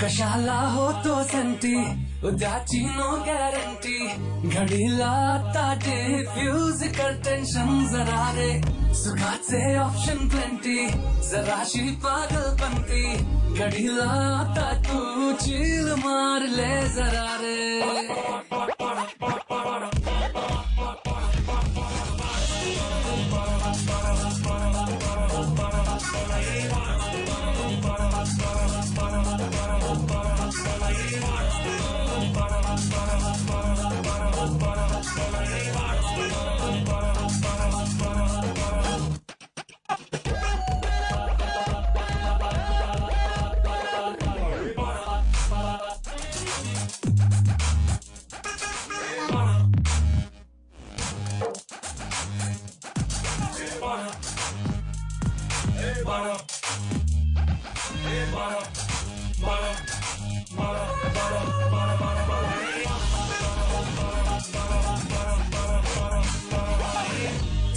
कशाला होतो संती उद्याची नो गॅरंटी घडीला आता डिफ्यूज कर टेन्शन जरा रे सुखाचे ऑप्शन प्लेंटी जराशी पागलपंती घडीला आता तू चिल मारले जरा रे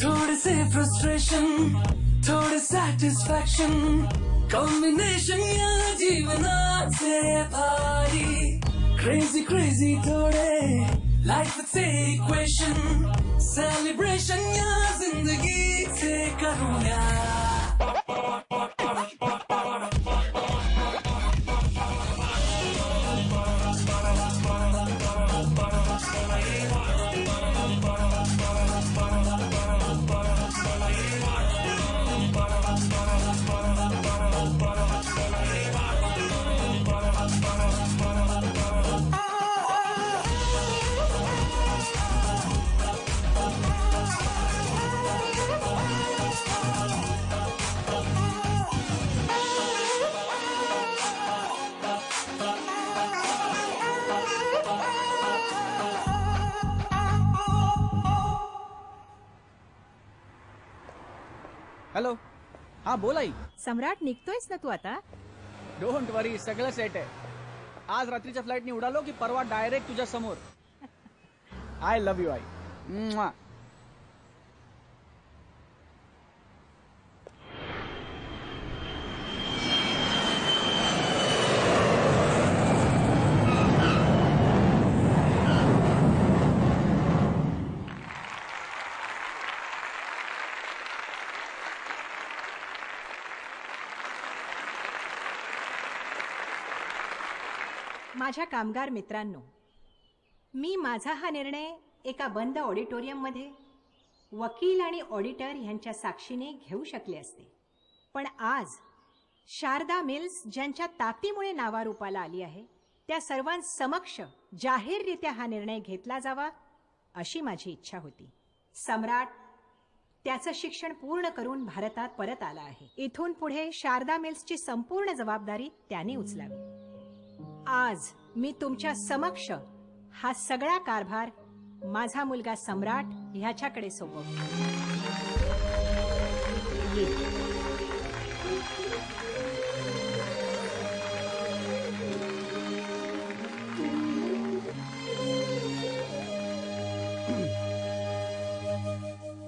थोड़े से फ्रस्ट्रेशन थोड़े सैटिस्फैक्शन कॉम्बिनेशन या जीवनाचे भारी क्रेजी क्रेजी थोडे लाईफचे इक्वेशन सेलिब्रेशन या जिंदगीचे करूया हॅलो हा बोल आई सम्राट निघतोयस ना तू आता डोंट वरी सगळं सेट आहे आज रात्रीच्या फ्लाईटनी उडालो की परवा डायरेक्ट तुझ्या समोर आय लव्ह यू आई म्वा. माझ्या कामगार मित्रांनो मी माझा हा निर्णय एका बंद ऑडिटोरियममध्ये वकील आणि ऑडिटर यांच्या साक्षीने घेऊ शकले असते पण आज शारदा मिल्स ज्यांच्या ताकदीमुळे नावारूपाला आली आहे त्या सर्वांसमक्ष जाहीररित्या हा निर्णय घेतला जावा अशी माझी इच्छा होती सम्राट त्याचं शिक्षण पूर्ण करून भारतात परत आला आहे इथून पुढे शारदा मिल्सची संपूर्ण जबाबदारी त्याने उचलावी आज मी तुमच्या समक्ष हा सगळा कारभार माझा मुलगा सम्राट ह्याच्याकडे सोपवतो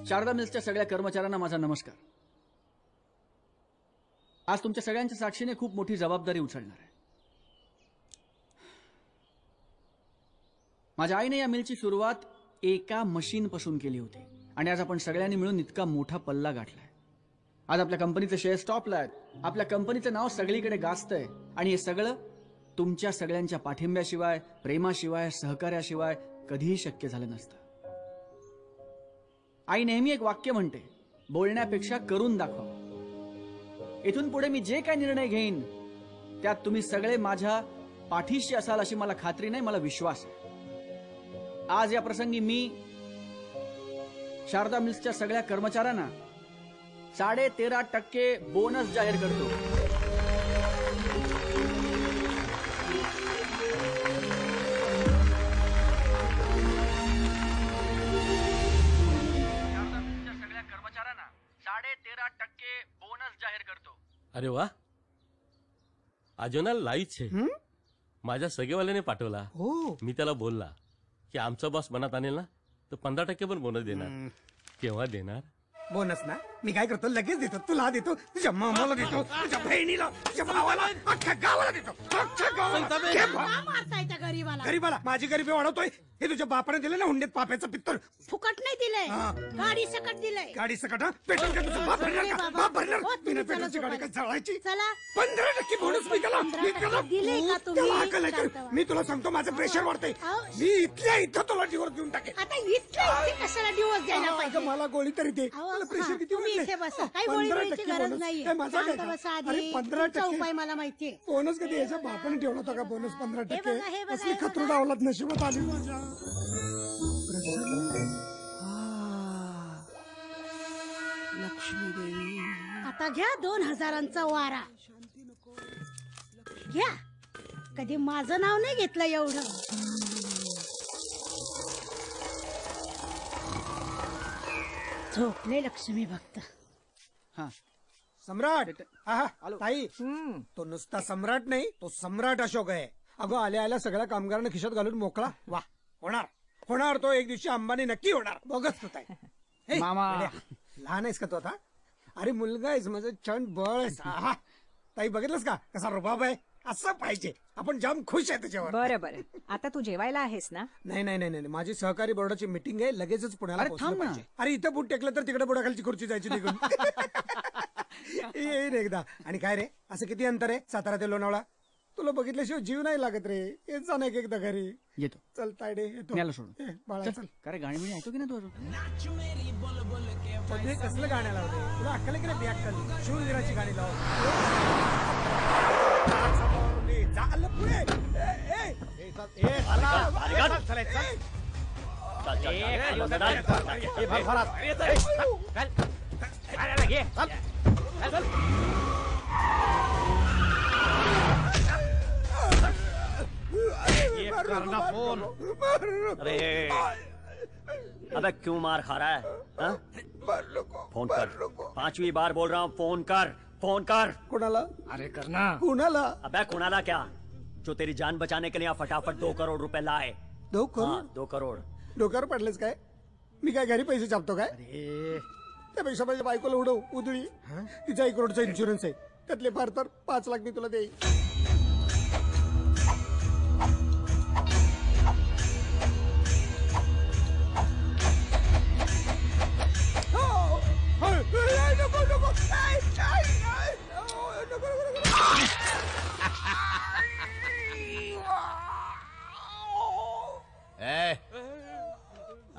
शारदा मिल्सच्या सगळ्या कर्मचाऱ्यांना माझा नमस्कार आज तुमच्या सगळ्यांच्या साक्षीने खूप मोठी जबाबदारी उचलणार आहे माझ्या आईने या मिलची सुरुवात एका मशीन पासून केली होती आणि आज आपण सगळ्यांनी मिळून इतका मोठा पल्ला गाठलाय आज आपल्या कंपनीचे शेअर्स टॉपला आहेत आपल्या कंपनीचं नाव सगळीकडे गाजतंय आणि हे सगळं तुमच्या सगळ्यांच्या पाठिंब्याशिवाय प्रेमाशिवाय सहकार्याशिवाय कधीही शक्य झालं नसतं आई नेहमी एक वाक्य म्हणते बोलण्यापेक्षा करून दाखवा इथून पुढे मी जे काही निर्णय घेईन त्यात तुम्ही सगळे माझ्या पाठीशी असाल अशी मला खात्री नाही मला विश्वास आहे आज या प्रसंगी मी शारदा मिल्सच्या सगळ्या कर्मचाऱ्यांना 13.5% बोनस जाहीर करतो शारदा मिल्सच्या सगळ्या कर्मचाऱ्यांना 13.5% अरे वा, अजून लाईच आहे. माझ्या सगळेवाल्याने पाठवला. हो. मी त्याला बोलला की आमचा बॉस मनात आणेल ना तर 15% पण बोनस देणार. केव्हा देणार? बोनस ना मी काय करतो लगेच देतो. तुला देतो, तुझ्या मामाला देतो, तुझ्या बहिणीला, तुझ्या भावाला, अख्ख्या गावाला देतो. अख्ख्या गावाला. घे बा. मारताय त्या गरीबाला. गरीबाला माझी गरिबी वाढवतोय. हे तुझ्या बापाने दिलं ना हुंडीत पाप्याचं पित्तर. फुकट नाही दिलंय, हा. गाडी सकट दिलंय. गाडी सकट पेट्रोल का तुझं बाप भरणार का? बाबा. बाप भरणार. हो, तुम्ही बिना चला पेट्रोलची गाडी काय झोपायला. जळायची? चला 15% बोनस मी त्याला. 15% दिले का तुम्ही? त्याला अक्कल आहे का? शांत व्हा. मी तुला सांगतो माझं प्रेशर वाढतंय. अहो. मी इथल्या इथं तुला डिवोर्स देऊन टाकेन. आता इथले कशाला दिवस द्यायला अगं, पाहिजे? मला गोळी तरी दे. अहो, मला प्रेशर हा, किती तुम्ही वाढलंय? इथे बसा. काही गोळी 15% बिळीची गरज बोनस. नाहीये. काय माझा काय शांत का? बसा अरे आधी. 15% तुमचा उपाय मला माहितीये. बोनस कधी याच्या बापाने ठेवला होता का बोनस 15%? बघा, हे बघा, असली हे बघा. खतरू डावलात नशिबात आली माझ्या. लक्ष्मी देवी. आता घ्या 2000चा वारा. घ्या. कधी माझं नाव नाही घेतलं एवढं. झोपले लक्ष्मी भक्त. हा सम्राट. आहा, आलो. ताई तो नुसता सम्राट नाही, तो सम्राट अशोक आहे. अगं आल्या आल्या सगळ्या कामगारांना खिशात घालून मोकळा. वा, होणार होणार तो एक दिवशी अंबानी नक्की होणार. बघत तू ताई. हे, मामा. वेड्या, लहान आहेस का तू आता? अरे मुलगा आहेस, माझं छान बळ आहेस. आहा, ताई बघितलंस का कसा रुबाब आहे? असं पाहिजे. आपण जाम खुश आहे त्याच्यावर. बरं बरं, आता तू जेवायला आहेस ना? नाही नाही नाही नाही, माझी सहकारी बोर्डाची मीटिंग आहे, लगेचच पुण्याला अरे पोहोचलं थांब ना. पाहिजे. अरे इथं बूट टेकलं तर तिकडे बुडाखालची खुर्ची जायची निघून. येईन एकदा. आणि काय रे, असं किती अंतर आहे सातारा ते लोणावळा? तुला बघितल्याशिवाय जीव नाही लागत रे. येत जा ना एकदा घरी. येतो. चल तायडे येतो. न्याला सोडून. ए, बाळा चल. का रे, गाणी बिणी ऐकतो की ना तू अजून? पण हे कसलं गाणं लावते तुला? अक्कल की नाही बेअक्कल? शूरवीराची गाणी लाव. झालं पुढे. ए, ए, चल, ए, चला, चला, चला, चल. करना फोन. अरे अबे क्यों मार खा रहा है? हाँ? फोन कर. 5वीं बार बोल रहा हूँ, फोन कर, फोन कर. कोणाला? अरे करना. कोणाला? अबे कुणाला क्या, जो तेरी जान बचाने के लिए यहाँ फटाफट 2 करोड़ रुपए लाए. 2 करोड? हाँ, 2 करोड़. डोक्यावर पडलेस काय? मी काय घरी पैसे छापतो काय? त्यापेक्षा माझ्या बायकोला उडव उधळी. तिचा 1 करोडचा इन्शुरन्स आहे, त्यातले फार तर 5 लाख मी तुला देईन.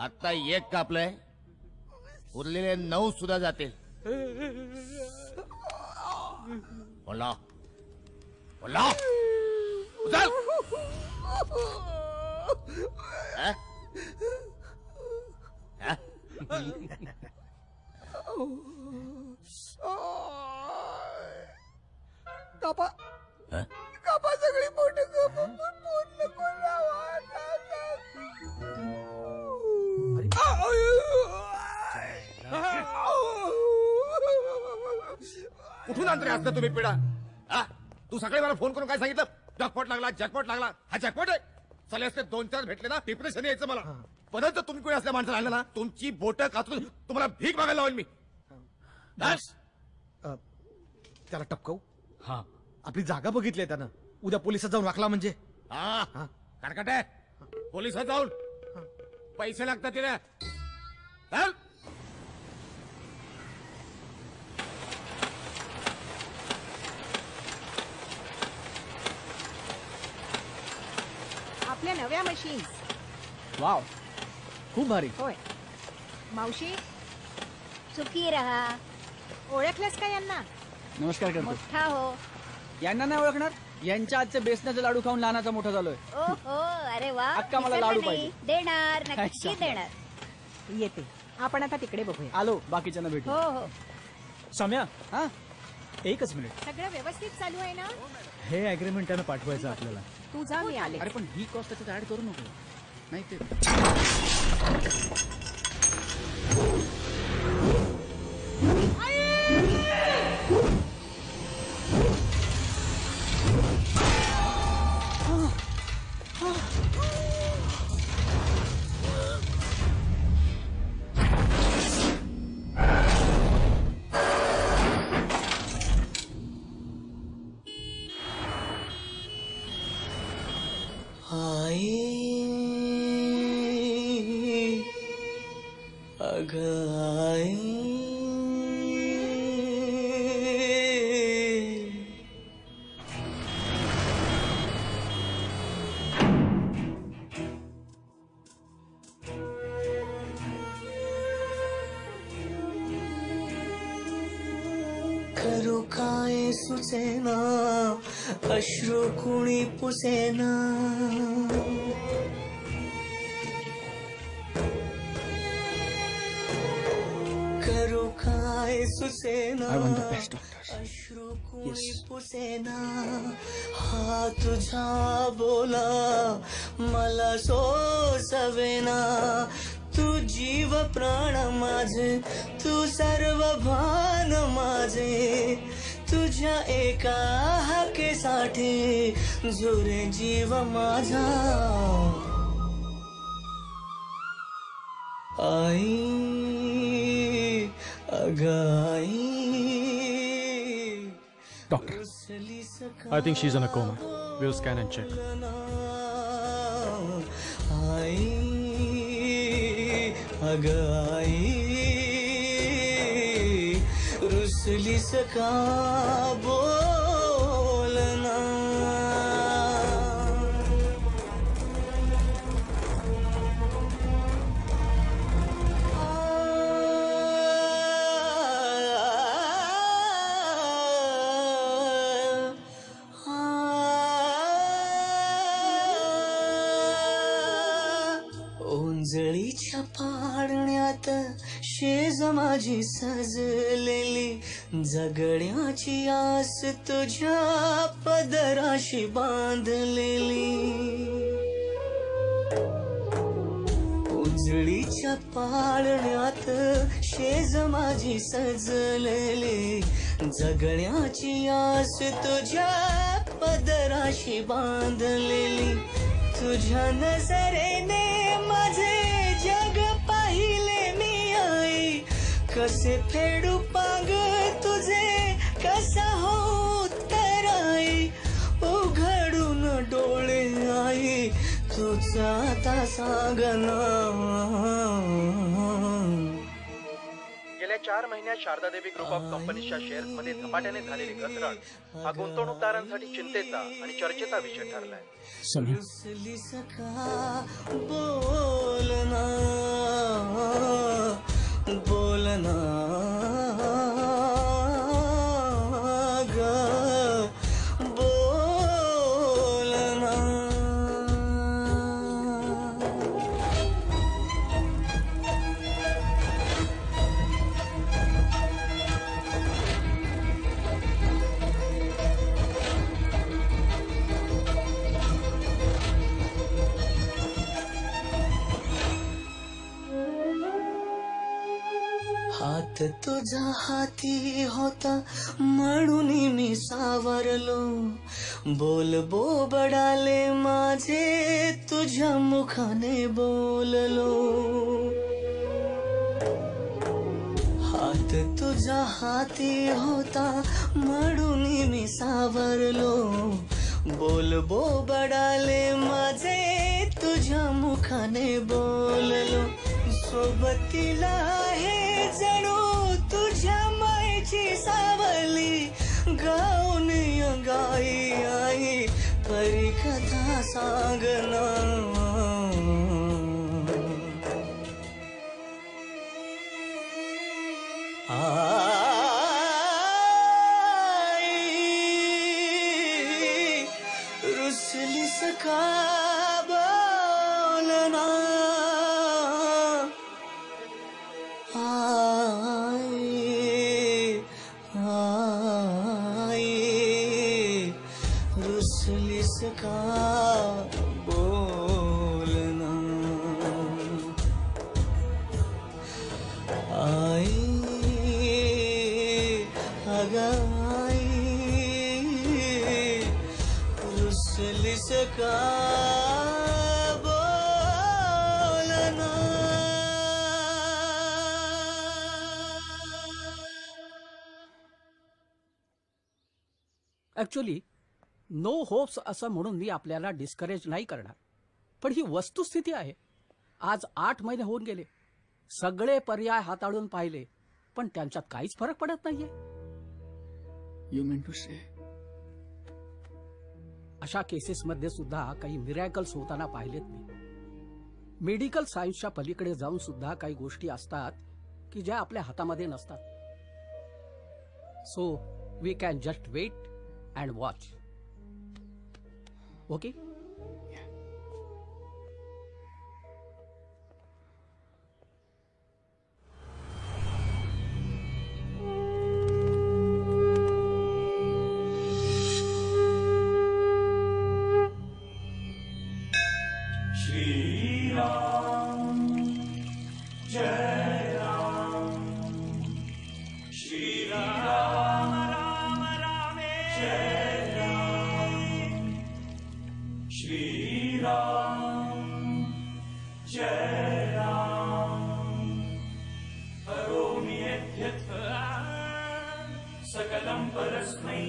आता 1 कापलंय, उरलेले 9 सुद्धा जातील. बोला बोला. उचल. हा? हा? कापा हा? कापा सगळी बोट कापा. बोट नको लावा. कुठून आणतोय असतं तुम्ही पिढा? हा? तू सकाळी मला फोन करून काय सांगितलं? जॅकपॉट लागला, जॅकपॉट लागला. हा जॅकपॉट आहे? चले असते 2-4 भेटले ना, डिप्रेशन यायचं मला. परत तुम्ही कोणी असल्या माणसाला आणलं ना, तुमची बोटं काचून तुम्हाला भीक मागायला लावेल मी. बस. त्याला टपकवू. हा, आपली जागा बघितली त्यानं. उद्या पोलिसात जाऊन वाकला म्हणजे. हा कारकट आहे. पोलिसात जाऊन पैसे लागतात तिला. चल. आपल्या नव्या मशीन. वाव, खूप भारी. होय. मावशी, सुखी रहा. ओळखलंस का यांना? नमस्कार करतो. मोठा हो. यांना नाही ओळखणार? यांच्या आजचे बेसनाचे लाडू खाऊन लहानाचा मोठा झालोय. ओहो, अरे वा. अक्का, मला विसरलं लाडू नाही. पाहिजे. देणार, नक्की अच्छा. देणार. येते. आपण आता तिकडे बघूया. आलो, बाकीच्यांना भेटू. हो हो. सम्या, हा, 1च मिनिट. सगळं व्यवस्थित चालू आहे ना? हे अग्रीमेंट त्यानं पाठवायचं आपल्याला. तू जा, मी आले. अरे पण ही कॉस्ट त्याच्यात ऍड करू नको. नाही ते करू काय सुचेना अश्रू कुणी पुसेना करू काय सुचेना अश्रू कुणी पुसेना हा तुझा बोला मला सोसवेना तू जीव प्राण माझे तू सर्व भान माझे तुझ्या एका हाकेसाठी झुरे जीव माझा आई अगाई Doctor, I think she's in a coma. We'll scan and check. आई अगाई रुसलीस का बोलना ओंजळीच्या पारण्यात शेज माझी सजलेली जगण्याची आस तुझ्या पदराशी बांधलेली ओंजळीच्या पारण्यात शेज माझी सजलेली जगण्याची आस तुझ्या पदराशी बांधलेली तुझ्या नजरेने माझे जग पाहिले मी आई कसे फेडू पाग तुझे कसा हो तर आई उघडून डोळे आई तुझा आता सांगना गेल्या 4 महिन्यात शारदा देवी ग्रुप ऑफ कंपनीच्या शेअर्स मध्ये झपाट्याने झालेली घसरण हा गुंतवणूकदारांसाठी चिंतेचा आणि चर्चेचा विषय ठरलाय. बोलना बोलना ग बोलना हात तुझा हाती होता म्हणून मी सावरलो बोल बोबडाले माझे तुझ्या मुखाने बोललो हात तुझा हाती होता म्हणून मी सावरलो बोल बोबडाले माझे तुझ्या मुखाने बोललो सोबतीला हे जणू तुझ्या मायेची सावली गाऊन गाई आई परी कथा सांगना आई रुसली सका बोलना रुसलिस का बोलना आई अगाई रुसलिस का ऍक्च्युली नो होप्स असं म्हणून मी आपल्याला डिस्करेज नाही करणार, पण ही वस्तुस्थिती आहे. आज 8 महिने होऊन गेले, सगळे पर्याय हाताळून पाहिले, पण त्यांच्यात काहीच फरक पडत नाहीये. यू मीन टू से अशा केसेसमध्ये सुद्धा काही मिरॅकल्स होताना पाहिलेत मी. मेडिकल सायन्सच्या पलीकडे जाऊन सुद्धा काही गोष्टी असतात की ज्या आपल्या हातामध्ये नसतात. So we can just wait and watch. Okay. सकलं परस्मै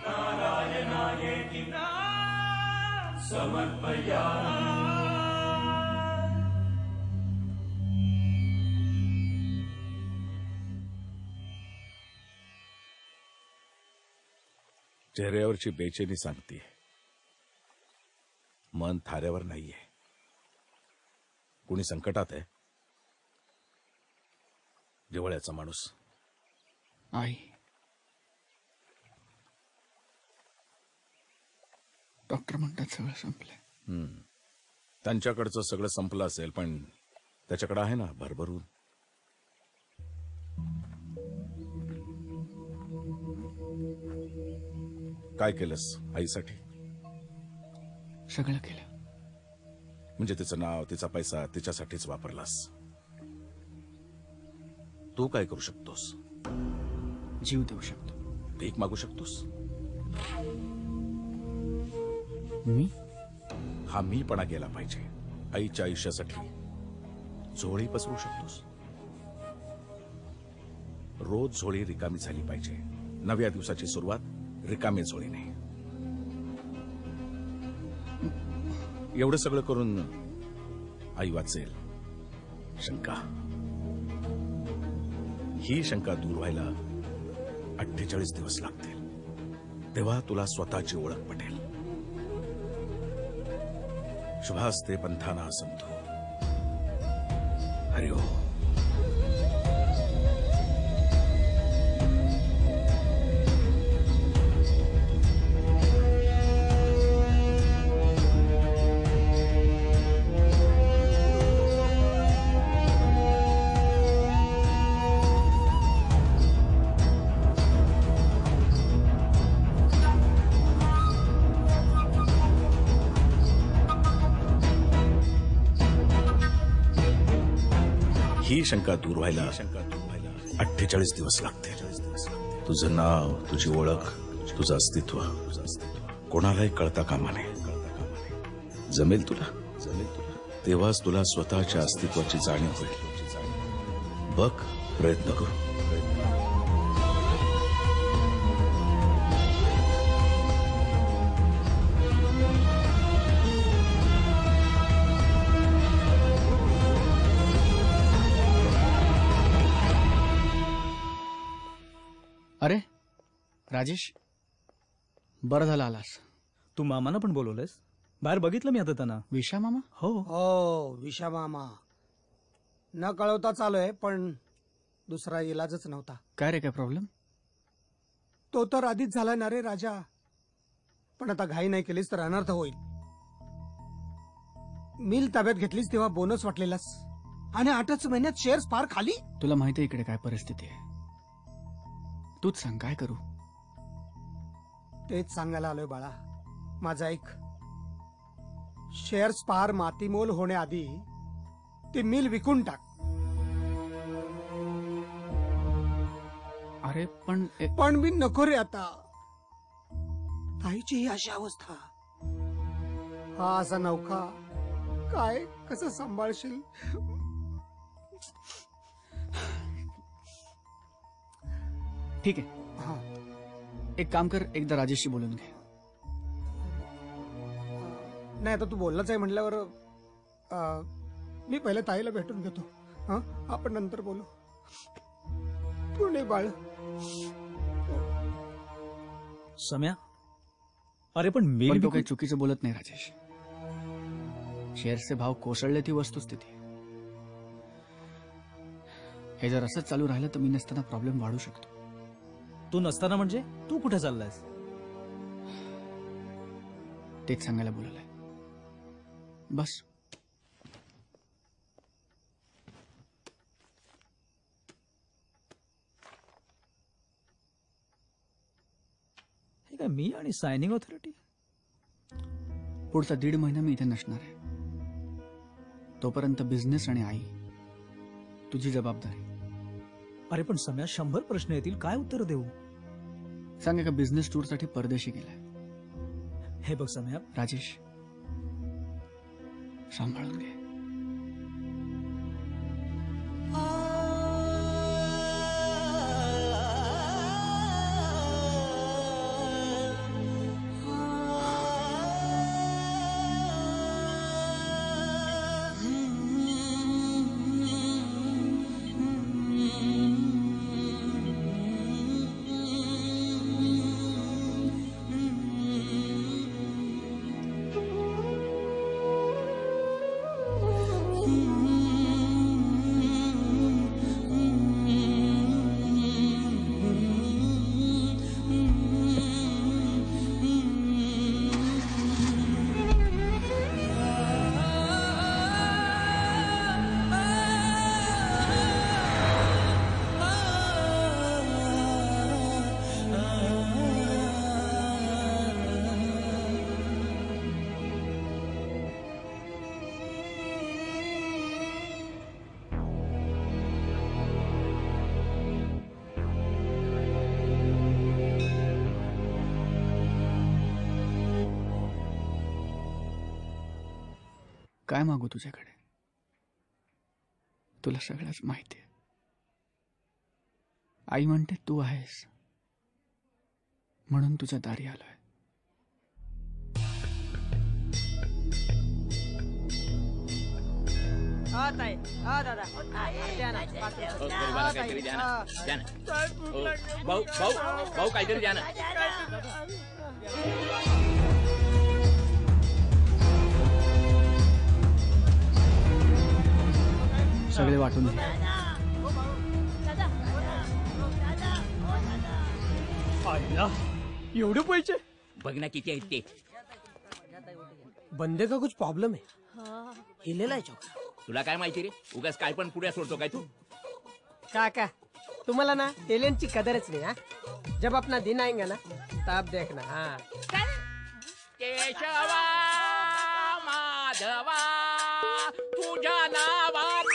नारायणायेति समर्पयामि. चेहऱ्यावरची बेचैनी सांगते, मन थाऱ्यावर नाहीये. कुणी संकटात आहे. जिव्हाळ्याचा माणूस. आई, डॉक्टर म्हणतात सगळं संपलंय. त्यांच्याकडचं सगळं संपलं असेल, पण त्याच्याकडे आहे ना भरभरून. काय केलंस आईसाठी? सगळं केलं. म्हणजे तिचं नाव, तिचा पैसा तिच्यासाठीच वापरलास. तू काय करू शकतोस? जीव देऊ शकतो. भीक मागू शकतोस. मी हा मीपणा गेला पाहिजे. आईच्या आयुष्यासाठी झोळी पसरू शकतोस. रोज झोळी रिकामी झाली पाहिजे. नव्या दिवसाची सुरुवात रिकामी झोळीने. एवढं सगळं करून आई वाचेल. शंका, ही शंका दूर व्हायला 48 दिवस लागतील. तेव्हा तुला स्वतःची ओळख पटेल. शुभास्ते पंथाना संतो. हरि ओम. ही शंका दूर व्हायला 48 दिवस लागतील. तुझं नाव, तुझी ओळख, तुझं अस्तित्व कोणालाही कळता कामा नये. जमेल तुला. तेव्हाच तुला स्वतःच्या अस्तित्वाची जाणीव होईल. बघ, प्रयत्न करू. अरे राजेश, बरं झालं आलास. तू मामाना पण बोलवलंस? बाहेर बघितलं मी आता त्यांना. विशा मामा? हो, विशा मामा. न कळवता चालूय, पण दुसरा इलाजच नव्हता. काय रे, काय प्रॉब्लेम? तो तर आधीच झाला ना रे राजा. पण आता घाई नाही केलीस तर अनर्थ होईल. मिल ताब्यात घेतलीस तेव्हा बोनस वाटलेलास, आणि 8च महिन्यात शेअर्स पार खाली. तुला माहिती आहे इकडे काय परिस्थिती आहे. तूच सांग, काय करू? तेच सांगायला आलोय बाळा. माझा ऐक. शेअर्स पार मातीमोल होण्याआधी ती मिल विकून टाक. अरे पण मी नको रे आता. ताईची ही अशी अवस्था. हा असा नौका काय कसं सांभाळशील? ठीक आहे, एक काम कर, एकदा राजेशशी बोलून घे. नाही आता तू बोललाच आहे म्हटल्यावर मी पहिले ताईला भेटून घेतो. हा, आपण नंतर बोलू. तू नाही बाळ. सम्या, अरे पण मी पण तो काही चुकीचं बोलत नाही राजेश. शेअर्सचे भाव कोसळले ती वस्तुस्थिती. हे जर असंच चालू राहिलं तर मी नसताना प्रॉब्लेम वाढू शकतो. तू नसताना म्हणजे तू कुठे चाललायस? तेच सांगायला बोलवलंय. बस. हे काय मी आणि सायनिंग ऑथॉरिटी? पुढचा 1.5 महिना मी इथे नसणार आहे. तोपर्यंत बिझनेस आणि आई तुझी जबाबदारी. अरे पण सम्या, 100 प्रश्न येतील, काय उत्तर देऊ? सांग, एका बिझनेस टूर साठी परदेशी गेलाय. हे बघ सम्या, राजेश सांभाळून घे. काय मागू तुझ्याकडे? तुला सगळंच माहिती आहे. आई म्हणते तू आहेस म्हणून तुझ्या दारी आलोय. भाऊ काहीतरी द्या ना. सगळे वाटून घे. एवढे पैसे बघ ना किती आहेत ते. बंदे का कुछ प्रॉब्लेम है? हिलेला आहे चौका. तुला काय माहिती रे, उगाच काय पण पुढे सोडतो काय तू. काका तुम्हाला ना एलियनची कदरच नाही. हा, जब अपना दिन आएगा ना तब देखना. हाँ केशवा माधवा तुझ्या नावात.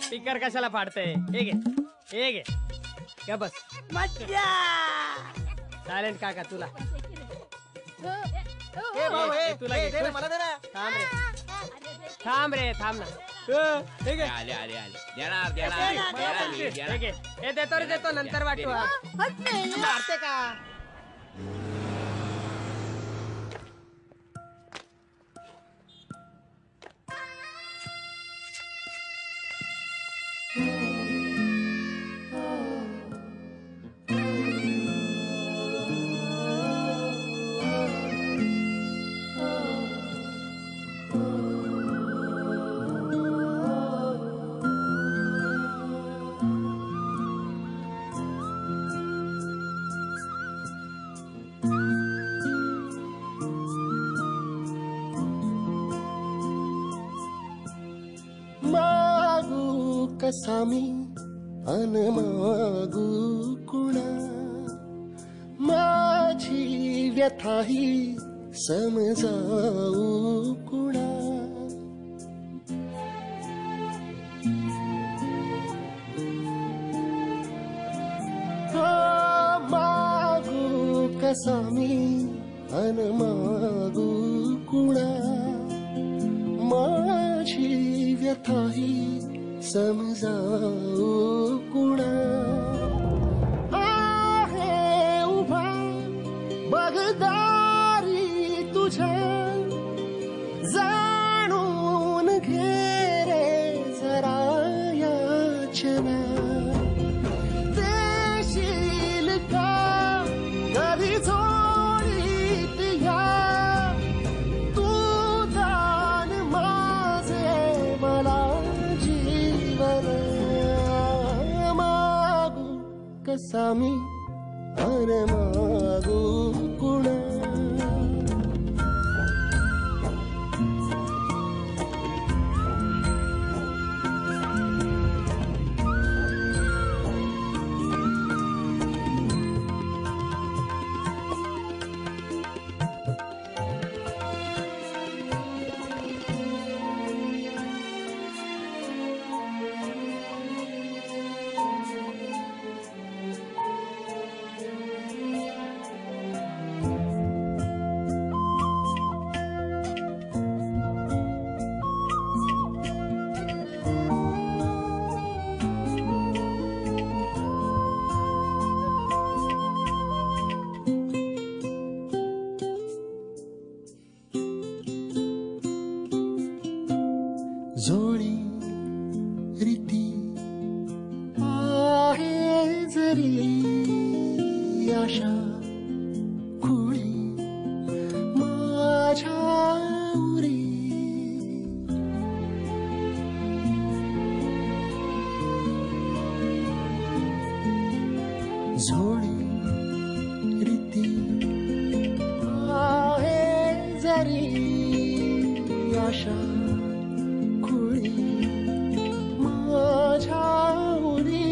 स्पीकर कशाला फाडतंय? हे घे का बस. मज्जा. सायलेंट काका तुला. तुला मला दे ना. थांब रे थांब ना. आले आले आले देणार देतो नंतर वाटू. मारते का? कसामी अनमागू कुणा माझी व्यथाही समजाऊ कुणा. मागू कसामी अनमागू कुणा माझी व्यथाही समजाऊ कुणा. आहे उभा जोडी रीती आहे जरी आशा खुळी माझ्या उरी जोडी रीती आहे जरी आशा खुळी माझ्या उरी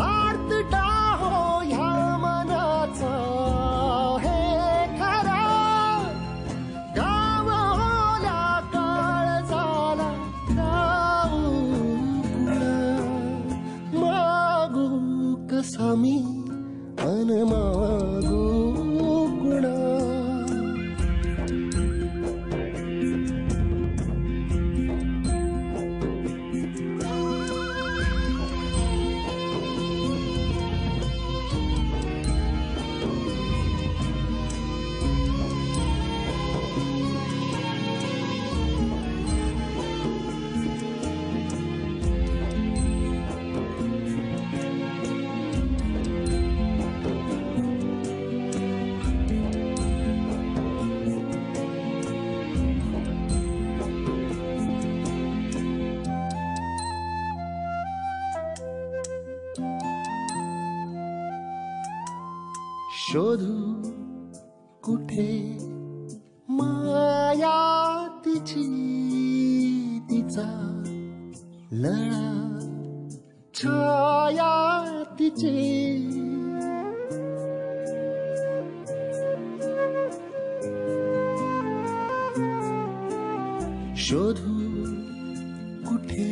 आर्तटा हो ह्या मनाचा हे खरा गाव होल्या काळ झाला मागू कसा मी अन मागू कुणा शोधू कुठे माया तिची तिचा लळा छाया तिची शोधू कुठे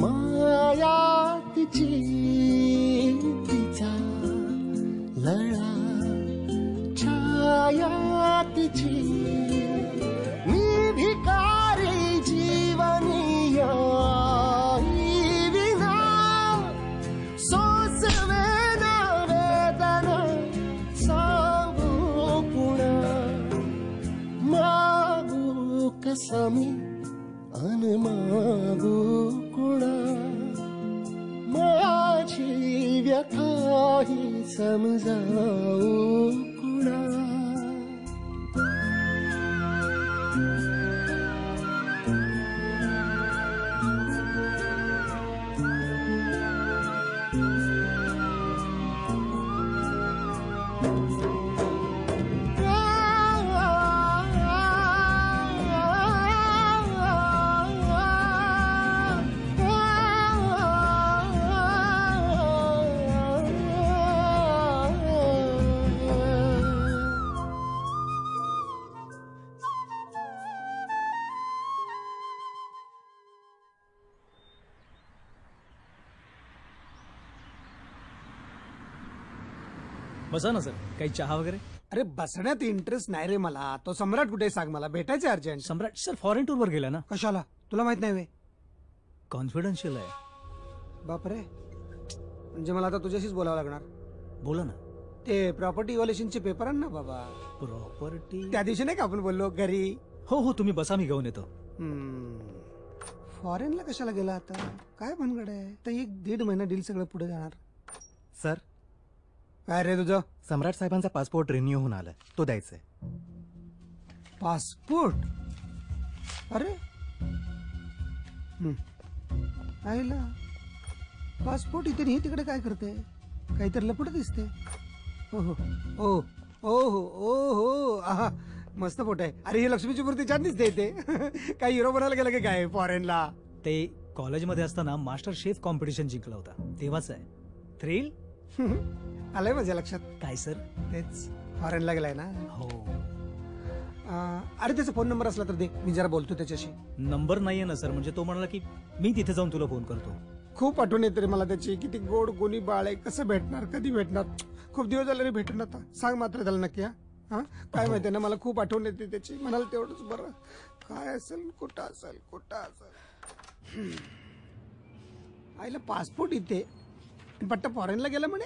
माया तिची तिचा लळा छाया तिची मी भिकारी जीवनीय विना सोसवे ना वेदना सांगू पुणा मागू कसा मी अन मागू कुणा माझी व्यथा ही समजावू कुणा बसा ना सर, काही चहा वगैरे? अरे बसण्यात इंटरेस्ट नाही रे मला. तो सम्राट कुठे सांग मला, भेटायचे अर्जंट. सम्राट सर फॉरेन टूर वर गेला ना. कशाला? तुला माहित नाही वे? कॉन्फिडन्शियल आहे. बापरे, म्हणजे मला आता तुझ्याशीच बोलावं लागणार. बोला ना. ते प्रॉपर्टी इव्हॅल्युएशनचे पेपर आण ना बाबा. प्रॉपर्टी त्या दिवशी नाही का आपण बोललो घरी? हो हो, तुम्ही बसा, मी घेऊन येतो. फॉरेनला कशाला गेला आता? काय भानगड आहे? तर 1-1.5 महिना डील सगळं पुढे जाणार. सर, काय रे तुझं? सम्राट साहेबांचा पासपोर्ट रिन्यू होऊन आलाय, तो द्यायचा आहे. पासपोर्ट? अरे आईला पासपोर्ट इथे नाही, तिकडे काय करते? काहीतरी लपड दिसते. ओहो ओ ओहो ओहो, आहा मस्त फोटो आहे. अरे ही लक्ष्मीची मूर्ती छान दिसते इथे. काय हिरो बनायला गेलं की काय फॉरेनला? ते कॉलेजमध्ये असताना मास्टर शेफ कॉम्पिटिशन जिंकला होता, तेव्हाच आहे. थ्रिल आलंय माझ्या लक्षात. काय सर? तेच फॉरेनला गेलाय ना. हो. अरे त्याचा फोन नंबर असला तर दे, मी जरा बोलतो त्याच्याशी. नंबर नाहीये ना सर, म्हणजे तो म्हणाला की मी तिथे जाऊन तुला फोन करतो. खूप आठवण येते रे मला त्याची. किती गोड गोनी बाळ आहे. कसं भेटणार, कधी भेटणार? खूप दिवस झाले रे भेटून. आता सांग मात्र त्याला नक्की. हा काय माहितीये ना, मला खूप आठवण येते त्याची. म्हणाल तेवढंच बरं. काय असेल, कुठं असेल, कुठं असेल. आईला पासपोर्ट इथे, पट्टा फॉरेनला गेला म्हणे.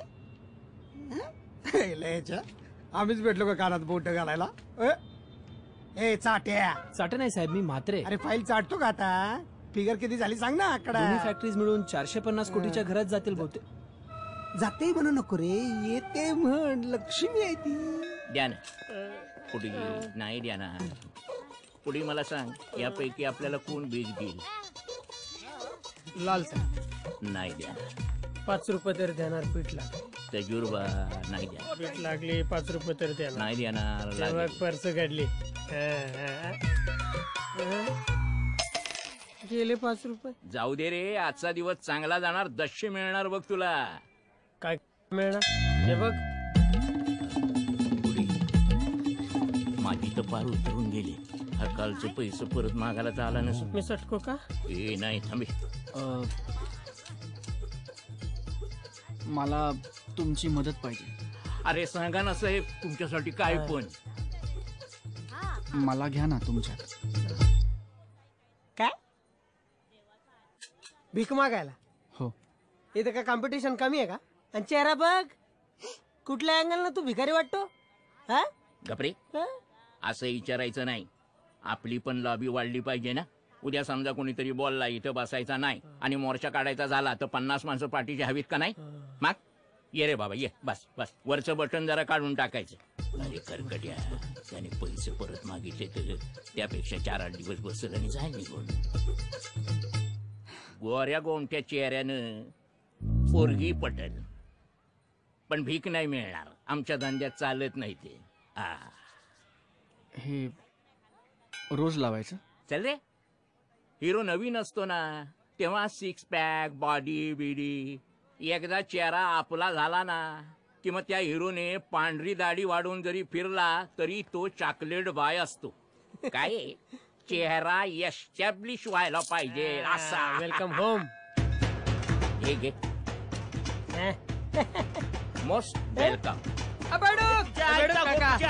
आम्हीच भेटलो का कानात बोट घालायला? ए चाट्या चाट नाही साहेब, मी म्हात्रे. अरे फाईल चाटतो का आता? फिगर किती झाली सांग ना आकडा. दोन्ही फॅक्टरीज मिळून 450 कोटीच्या घरात जातील बहुतेक. जाते म्हणू नको रे, येते म्हण. लक्ष्मी आहे ती. द्या ना पुढे. नाही द्या ना पुढे. मला सांग, यापैकी आपल्याला कोण बीज घेईल? लाल साहेब. नाही द्या. 5 रुपये तरी देणार. पीठ लागली. तजुर्बा. नाही द्या. पीठ लागली. 5 रुपये तरी देणार. नाही देणार. पर्स काढली. गेले 5 रुपये. जाऊ दे रे, आजचा दिवस चांगला जाणार. 200 मिळणार बघ तुला. काय मिळणार? हे बघ, माझी तर पार उतरून गेली. कालचे पैसे परत मागायला तर आला नसेल. मी सटको का? ए नाही, थांबे. मला तुमची मदत पाहिजे. अरे सांगा ना साहेब, तुमच्यासाठी काय पण. मला घ्या ना तुमच्यात. काय भीक मागायला? हो. इथं का कॉम्पिटिशन कमी आहे का? आणि चेहरा बघ, कुठल्या अँगल ना तू भिकारी वाटतो. हा गपरे, असं विचारायचं नाही. आपली पण लॉबी वाढली पाहिजे ना. उद्या समजा कोणीतरी बोलला इथं बसायचा नाही आणि मोर्चा काढायचा झाला तर 50 माणसं पाठीची हवीत का नाही? मग ये रे बाबा ये. बस बस, वरचं बटन जरा काढून टाकायचं. अरे करकट्या, त्याने पैसे परत मागितले तर त्यापेक्षा 4-8 दिवस बसल आणि जाय निघून. गोऱ्या गोमट्या चेहऱ्यानं पोरगी पटल, पण भीक नाही मिळणार. आमच्या धंद्यात चालत नाही ते. हे रोज लावायचं? चल रे, हिरो नवीन असतो ना तेव्हा 6 पॅक बॉडी बिडी. एकदा चेहरा आपला झाला ना कि मग त्या हिरोने पांढरी दाढी वाढवून जरी फिरला तरी तो चॉकलेट बाय असतो. काय चेहरा एस्टॅब्लिश व्हायला पाहिजे असा. Welcome home. हे घे. Most welcome.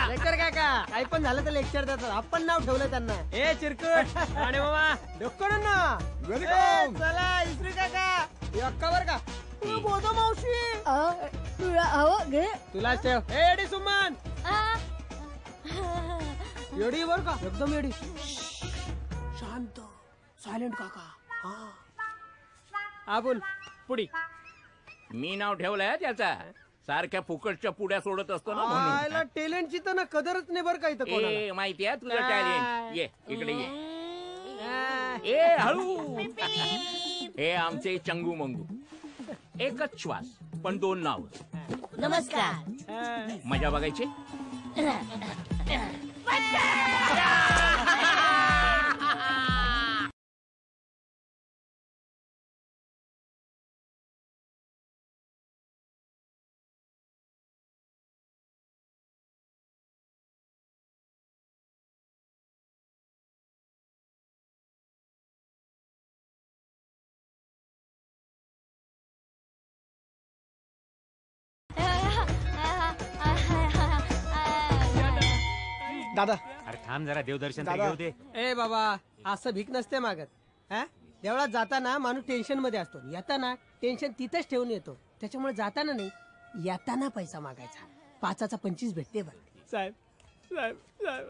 लेक्चर काका, काही पण झालं तर लेक्चर देतात. आपण नाव ठेवलं त्यांना. ए चिरकुट आणि मामा डोकडून ना. चला इस्त्री काका, अक्का बर का? बोधो मावशी तुला ठेव. एडी सुमन एडी बर का, एकदम एडी. शांत सायलेंट काका. हा बोल पुढी. मी नाव ठेवलंय त्याचा. सारख्या फुकटच्या पुड्या सोडत असतो ना म्हणून. टॅलेंटची तर ना कदरच नाही बरं का इथं कोणाला. ए माहिती आहे तुझं टॅलेंट. ये इकडे ये. ए हळू. हे आमचे चंगू मंगू. एकच श्वास पण 2 नाव. नमस्कार. मजा बघायची. दादा, अरे थांब जरा, देवदर्शन दादा. घेऊ दे. ए बाबा, असं भीक नसते मागत. देवळात जाताना माणूस टेन्शन मध्ये असतो, येताना टेन्शन तिथंच ठेवून येतो. त्याच्यामुळे जाताना नाही, येताना पैसा मागायचा. 5चा 25 भेटते बघ. साहेब साहेब साहेब.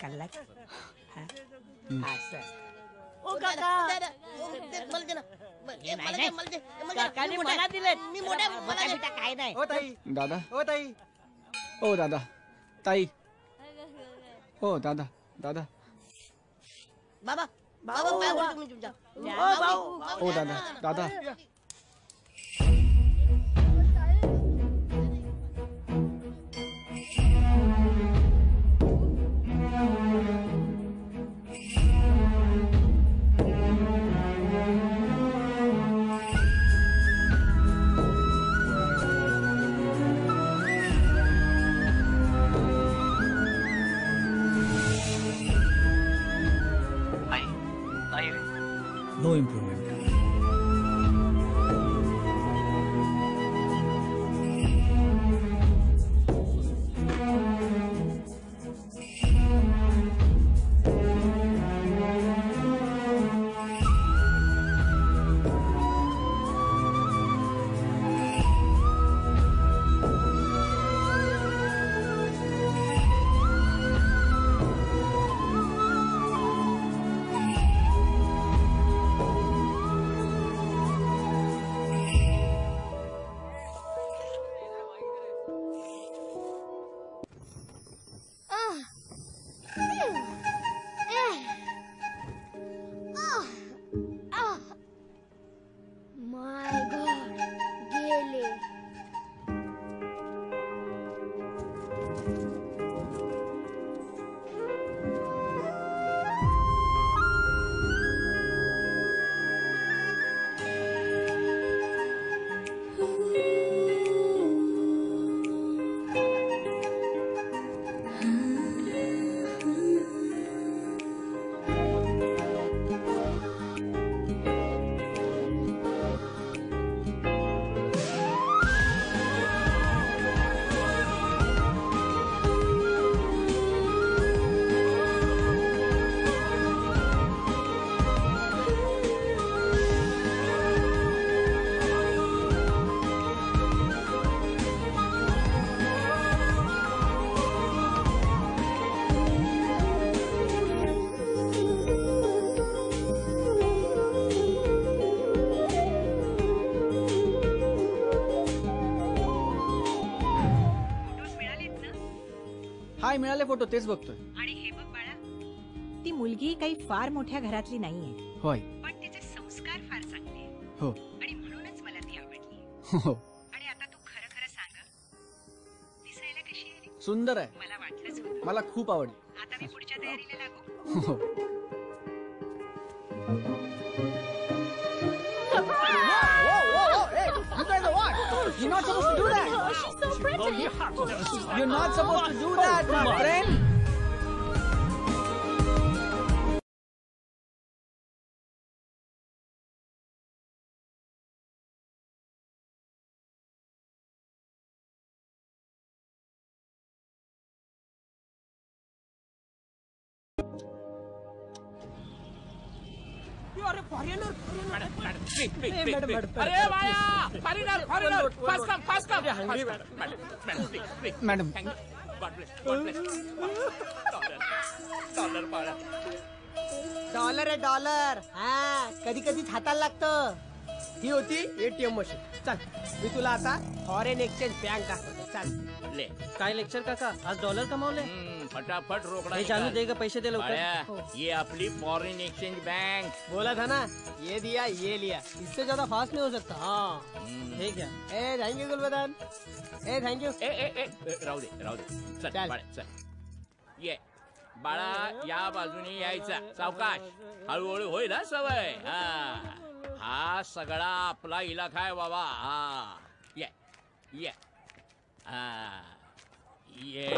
कल्ला का? ओ काका, काकाने मला दिले. मी मोठ्या मला काय नाही. ओ ताई. दादा. ओ ताई. ओ दादा. ताई. ओ दादा. दादा. बाबा बाबा काय बोलतो मी तुमच्या? ओ भाऊ. ओ दादा. दादा. No improvement. हाय मिळाले फोटो, तेच बघतोय. आणि हे बघ बाळा, ती मुलगी काही फार मोठ्या घरातली नाहीये, होय. पण तिचे संस्कार फार चांगले आहेत. हो. आणि म्हणूनच मला ती आवडली. हो. आणि आता तू खरं खरं सांग, दिसायला कशी आहे? सुंदर आहे. मला वाटलंच होतं. मला खूप आवडली. आता मी पुढच्या तयारीला लागू. हो. You guys are what? You're not supposed to do that. She's so pretty. Oh, you have to. You're not supposed to do that, my friend. अरे फॉरेनर अरे बाया foreigner foreigner fast come fast come madam dollar बाळा dollar आहे dollar. हा कधी कधीच हाताला लागतं. ही होती एटीएम मशीन. चल मी तुला आता फॉरेन एक्सचेंज बँक दाखवतो. चल ले काय लेक्चर काका, आज डॉलर कमावले. फटाफट रोकड़ा हे जानू देगा, पैसे दे लवकर. बाळा, ये अपनी फॉरेन एक्सचेंज बैंक. बोला था ना, ये दिया ये लिया, इससे ज्यादा फास्ट नहीं हो सकता. हाँ हे घ्या. ए थँक यू गुलबदन. ए थँक यू. राहू दे चल बाळा चल. ये बाळा या बाजूने यायचा, सावकाश, हळूहळू होईल ना सवय. हा सगळा आपला इलाका आहे बाबा. हा ये ये ये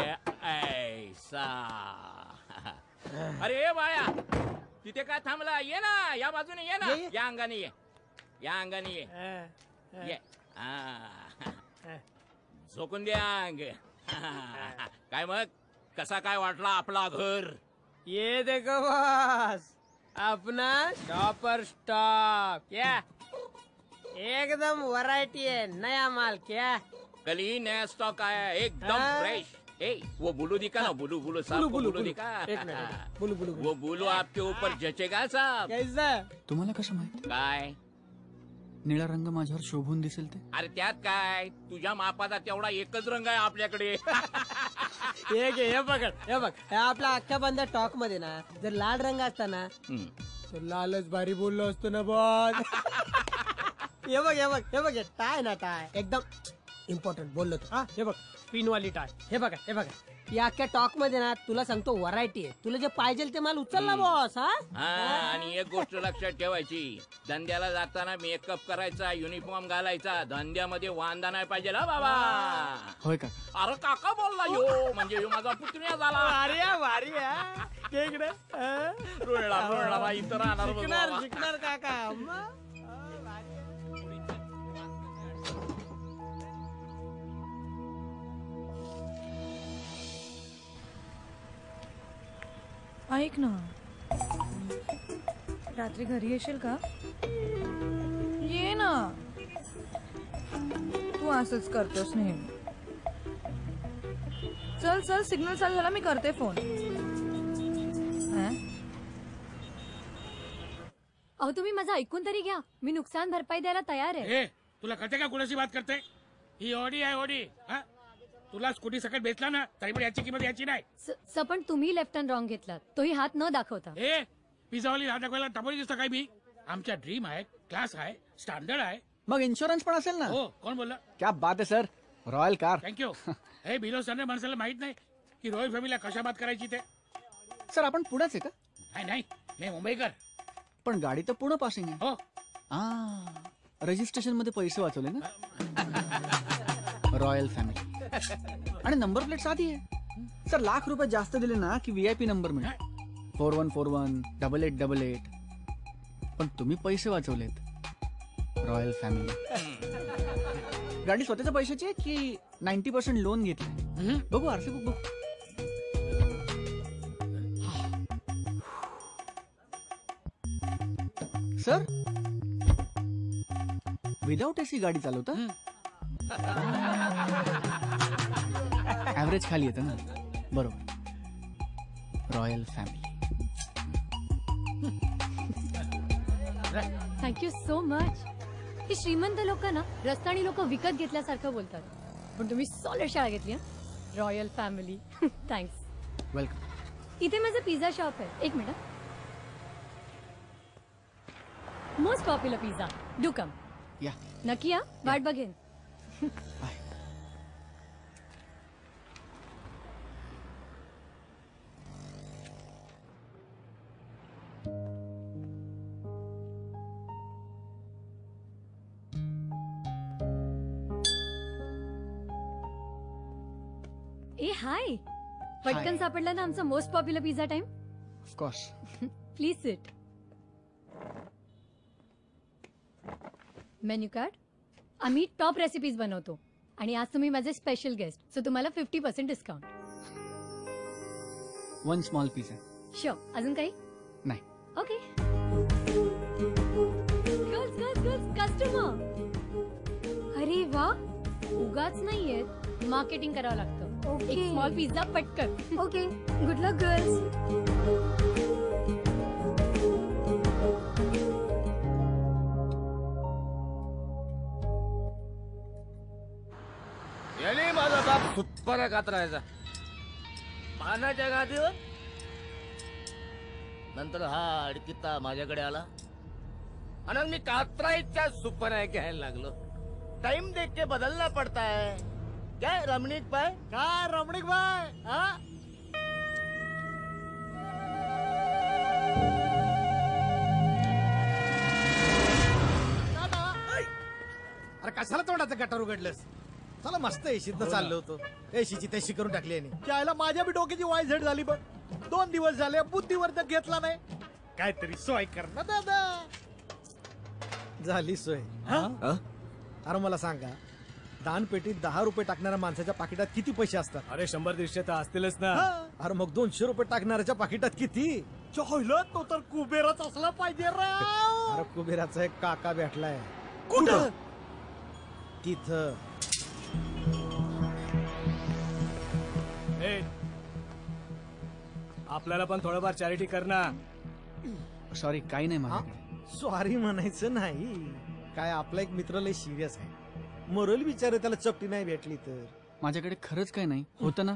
ऐसा. अरे बाळा तिथे काय थांबला, ये ना या बाजूने, ये ना या अंगाने ये, या अंगाने ये. झोकून दे अंग. काय मग कसा काय वाटला आपला घर. ये देखो बॉस, अपना शॉपर स्टॉक. क्या एकदम वैरायटी है, नया माल. क्या कल ही नया स्टॉक आया एकदम फ्रेश. वो बुलू दिखा ना, बुलू बुलू साहब, बुलू दिखा. बुलू बुलू वो बुलू आपके ऊपर जचेगा साहब. कैसा? तुम्हाला कसं माहित काय निळा रंग माझ्यावर शोभून दिसेल ते. अरे त्यात काय, तुझ्या मापाचा तेवढा एकच रंग आहे आपल्याकडे. हे बघ हे बघ, आपला अख्ख्या बंद टॉक मध्ये ना जर लाल रंग असता ना तर लालच भारी बोललो असतो ना बॉस. हे बघ हे बघ हे बघ, टाय ना टाय एकदम इम्पॉर्टंट बोललो तू. हे बघ पिन वाली टाय. हे बघा हे बघा, या अख्ख्या टॉक मध्ये ना तुला सांगतो व्हरायटी आहे. तुला जे पाहिजे ते माल उचलला बॉस. आणि एक गोष्ट लक्षात ठेवायची, धंद्याला जाताना मेकअप करायचा, युनिफॉर्म घालायचा, धंद्यामध्ये वांदा नाही पाहिजे ना बाबा. होय का? अरे काका बोलला यो, म्हणजे यो माझा पुतण्या झाला. भारी भारी रुळला बाई इथं राहणार बघ बाबा. शिकणार काका. ऐक ना, रात्री घरी येशील का? ये ना, तू असंच करतोस नेहमी. चल चल, सिग्नल चालू झाला, मी करते फोन. अहो तुम्ही माझं ऐकून तरी घ्या, मी नुकसान भरपाई द्यायला तयार आहे. तुला कळते का कुणाशी बात करते? ही ओडी आहे ओडी. तुला स्कूटी सकट बेचला ना तरी पण याची किंमत याची नाही. पण तुम्ही लेफ्ट अँड रॉंग घेतलात, तोही हात न दाखवता. पिझ्झावाली हात दाखवायला टपोरी दिसतं काय मी? आमच्या ड्रीम आहे, क्लास आहे, स्टँडर्ड आहे. मग इन्शुरन्स पण असेल ना? हो. कोण बोलला? क्या बात आहे सर, रॉयल कार. थँक्यू. हे बिलो स्टँडर्ड माणसाला माहित नाही की रॉयल फॅमिलीला कशा बात करायची ते. सर आपण पुण्याच आहे का? नाही मी मुंबईकर. पण गाडी तर पुणे पासिंग आहे. हो. रजिस्ट्रेशन मध्ये पैसे वाचवले ना. रॉयल फॅमिली आणि नंबर प्लेट साधी आहे. सर लाख रुपये जास्त दिले ना की VIP नंबर मिळेल. 4141 8888. पण तुम्ही पैसे वाचवलेत. Royal family. गाडी स्वतःच्या पैशाची आहे की 90% लोन घेतलंय? बघू आरसी बुक बघू. सर विदाउट AC गाडी चालवता? ऍव्हरेज खाली येतं ना. बरोबर. Royal family. Thank you so much. ही श्रीमंत लोक ना रस्ता आणि लोक विकत घेतल्यासारखं बोलतात, पण तुम्ही सॉलिड शाळा घेतली. Royal family. थँक्स. वेलकम. इथे माझं पिझ्झा शॉप आहे. एक minute. Most popular pizza. Do come. या. नक्की या. वाट बघेन. ए हाय. पटकन सापडला ना आमचा most popular pizza time. Of course. Please sit. Menu card. आम्ही टॉप रेसिपीज बनवतो आणि आज तुम्ही माझे स्पेशल गेस्ट, सो तुम्हाला 50% डिस्काउंट. 1 small pizza. शुअर. अजून काही नाही. Okay. Girls girls girls customer. अरे वा. उगाच नाहीयेत. मार्केटिंग करावं लागतं. एक स्मॉल पिझ्झा पटकन. ओके. गुड लक गर्ल्स. याने माझा बाप सुप्पारा कातरायचा पानाच्या गादीवर. नंतर हा अडकिता माझ्याकडे आला आणि मी कातराईच्या सुप्पारा घ्यायला लागलो. टाइम देख के बदलना पड़ता है. क्या रमणीक भाई? काय रमणीक भाई? हा अरे कशाला तोंडाचं गटार उघडलंस? चला मस्त एशीत चाललो होतो. एशीची तशी करून टाकली यांनी. त्याला माझ्या बी डोक्याची वायझड झाली बघ. 2 दिवस झाले बुद्धिवर्धक घेतला नाही. काहीतरी सोय कर ना दादा. झाली सोय. अरे मला सांगा, दानपेटीत 10 रुपये टाकणाऱ्या माणसाच्या पाकिटात किती पैसे असतात? अरे 100-150 तर असतीलच ना. अरे मग 200 रुपये टाकणाऱ्याच्या पाकिटात किती? तो तर कुबेराच असला पाहिजे राव. अरे कुबेराचा एक काका भेटलाय. कुठं? तिथं. आपल्याला पण थोडंफार चॅरिटी कर ना. सॉरी, काही नाही माझ्याकडे. सॉरी म्हणायचं नाही. काय आपला एक मित्र लय सिरियस आहे. मरल विचार त्याला चपटी नाही भेटली तर. माझ्याकडे खरंच काही नाही. होतं ना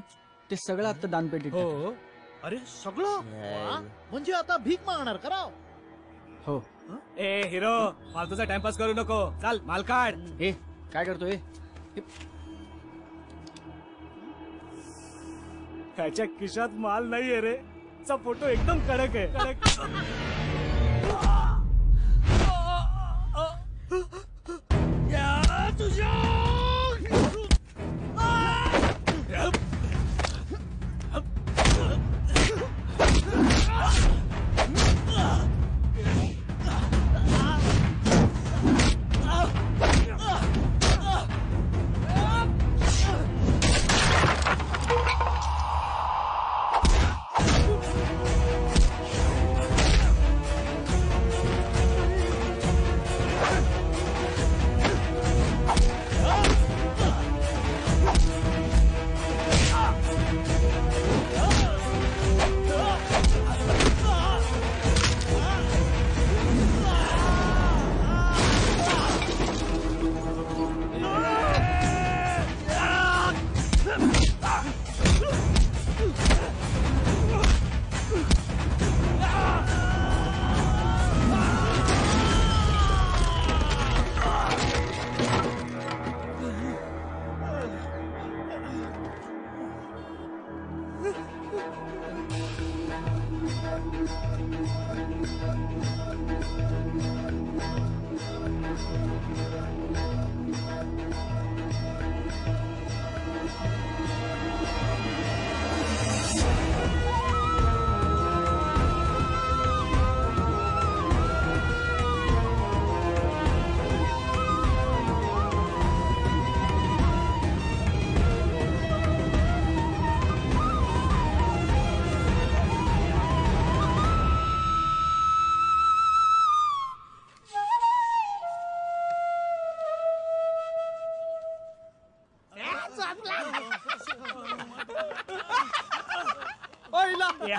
ते सगळं आता दानपेटीत. हो. अरे सगळं म्हणजे आता भीक मागणार कराव. हो. ए हिरो, फालतूचा टाइमपास करू नको. चल माल काढ. ए काय करतोय? ह्याच्या खिशात माल नाहीये रे. चा फोटो एकदम कडक आहे.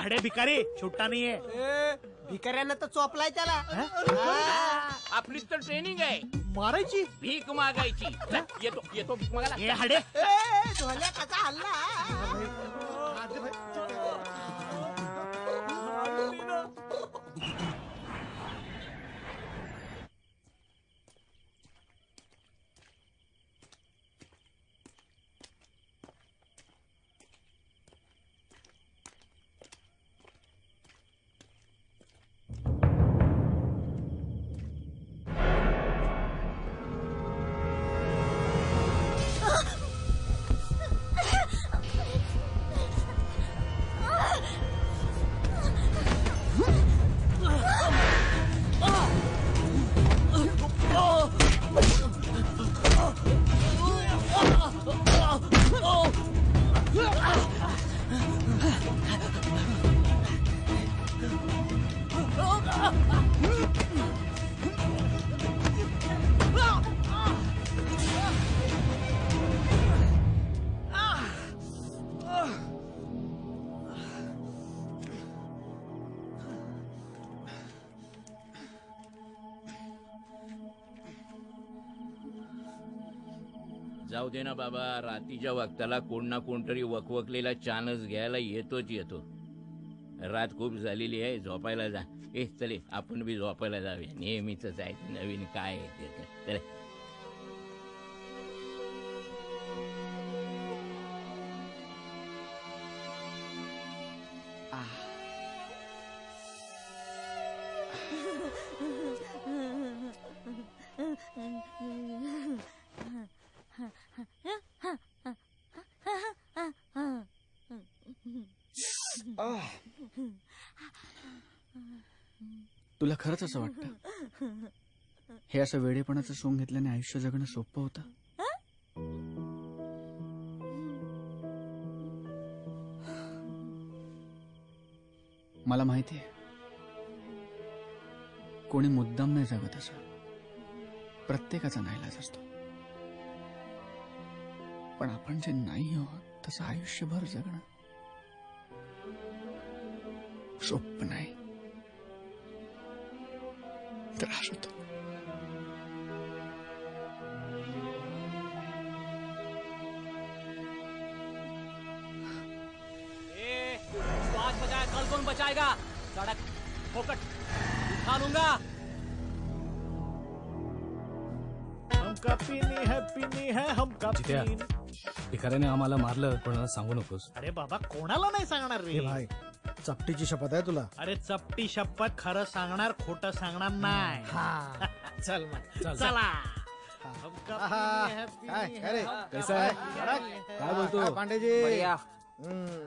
हडे भिकारी छुट्टा नाहीये. भिकाऱ्यांना तर चोपलाय त्याला. आपली तर ट्रेनिंग आहे. मारायची, भीक मागायची. येतो येतो भीक मागायला. धोल्या कसा हल्ला. जाऊ दे ना बाबा, रात्रीच्या वक्ताला कोण ना कोणतरी वकवकलेला चानस घ्यायला येतो. रात खूप झालेली आहे, झोपायला जा. चले आपण बी झोपायला जावे. नेहमीच आहे, नवीन काय आहे ते. चले. तुला खरंच असं वाटतं हे असं वेडेपणाचं सोंग घेतल्याने आयुष्य जगणं सोपं होतं? मला माहिती आहे कोणी मुद्दाम नाही जगत, असं प्रत्येकाचा नाईलाज असतो. पण आपण जे नाही आहोत तसं आयुष्यभर जगणं सोपं नाही, त्रास होतो. आज बचाया कल कौन बचाएगा? सड़क फोकट उठा लूंगा. हमका पीनी है हमका पीनी. भिकाऱ्याने आम्हाला मारलं, कोणाला सांगू नकोस. अरे बाबा, कोणाला नाही सांगणार रे भाई. चपटीची शपथ आहे तुला. अरे चपटी शपथ, खरं सांगणार, खोटं सांगणार नाही. चल मग चला. कैसा आहे? काय बोलतो पांडेजी?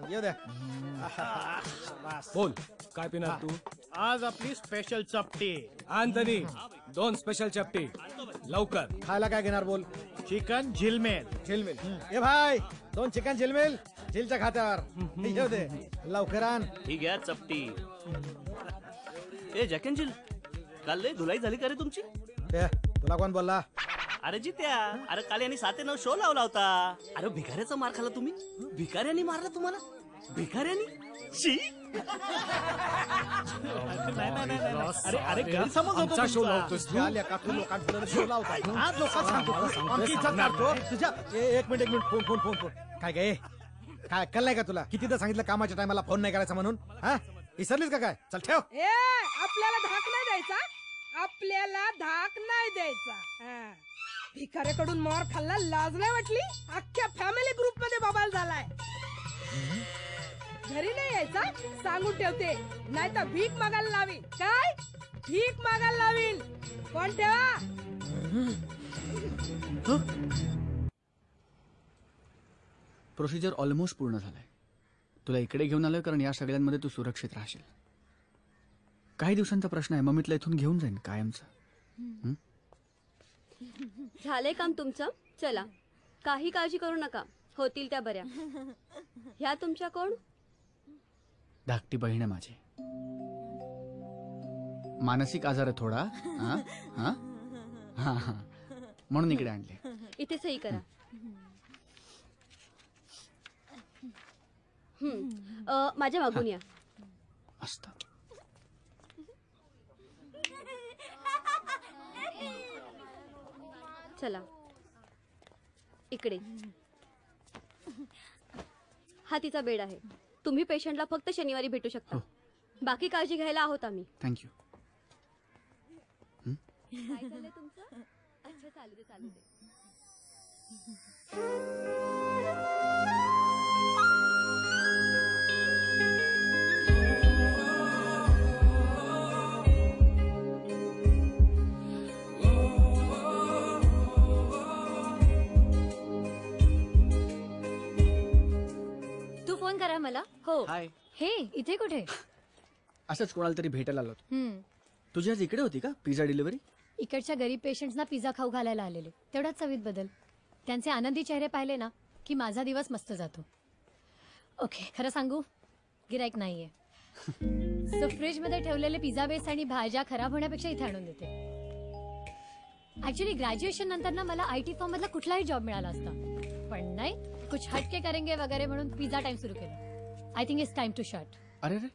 येऊ द्या. बोल, काय पिणार तू? आज आपली स्पेशल चपटी. अँथनी, 2 स्पेशल चपटी लवकर. खायला काय घेणार बोल? चिकन झिलमेल. ए भाई, 2 चिकन झिलमेल, झिलच्या खात्यावर. येऊ दे लवकर आण. ठीक आहे चपटी. ए जॅक एंड जिल, काल लय धुलाई झाली का रे तुमची? तुला कोण बोलला? अरे जित्या, अरे काल यांनी 7 ते 9 शो लावला होता. अरे भिकाऱ्याचा मार खाला तुम्ही? भिकाऱ्यांनी मारला तुम्हाला? भिकाऱ्यांनी? शी. अरे अरे गैरसमज होतो शो तुमचा. लावतोस तू? लोकांपुढे शो लावताय. आज लोकांना सांगतो आमची इज्जत काढतो तुझ्या. एक मिनिट फोन. काय गे, काय अक्कल नाही का तुला? कितीदा सांगितलं कामाच्या टायमाला फोन नाही करायचा म्हणून? हा, विसरलीस का काय? चल ठेव. आपल्याला धाक नाही द्यायचा. आपल्याला धाक नाही द्यायचा. भिकाऱ्याकडून मार खाल्ला, लाज नाही वाटली? अख्ख्या फॅमिली ग्रुप मध्ये बबाल झालाय. घरी नाही यायचा, सांगून ठेवते, नाही तर भीक मागायला लावीन. काय भीक मागायला लावीन? कोण ठेवा. प्रोसिजर ऑलमोस्ट पूर्ण झालंय. तुला इकडे घेऊन आलोय कारण या सगळ्यांमध्ये तू सुरक्षित राहशील. काही दिवसांचा प्रश्न आहे, मग मी तुला इथून घेऊन जाईन कायमचं. झालंय काम तुमचं? चला, काही काळजी करू नका, होतील त्या बऱ्या. ह्या तुमच्या कोण? धाकटी बहीण आहे माझी. मानसिक आजार आहे थोडा. म्हणून इकडे आणले. इथे सही करा. माझ्या मागून या. मस्त. चला इकडे. हा तिचा बेड आहे. तुम्ही पेशंटला फक्त शनिवारी भेटू शकता. बाकी काळजी घ्यायला आहोत आम्ही. थँक्यू. काय झालंय तुमचं? अच्छा, चालू दे. तू फोन करा मला. हो. हाय. हे इथे कुठे? असंच कोणाला तरी भेटायला आलो. तुझी आज इकडे होती का पिझ्झा डिलिव्हरी? इकडच्या गरीब पेशंट्सना पिझ्झा खाऊ घालायला आलेले. तेवढाच चवीत बदल. त्यांचे आनंदी चेहरे पाहिले ना की माझा दिवस मस्त जातो. ओके, खरं सांगू, गिराईक नाहीये. सो फ्रीज मध्ये ठेवलेले पिझ्झा बेस आणि भाज्या खराब होण्यापेक्षा इथे आणून देते. ऍक्च्युली ग्रॅज्युएशन नंतर ना मला IT फर्म मधला कुठलाही जॉब मिळाला असता, पण नाही, कुछ हटके करेंगे वगैरे म्हणून पिझ्झा टाइम सुरू केला. I think it's time to shut. अरे रे,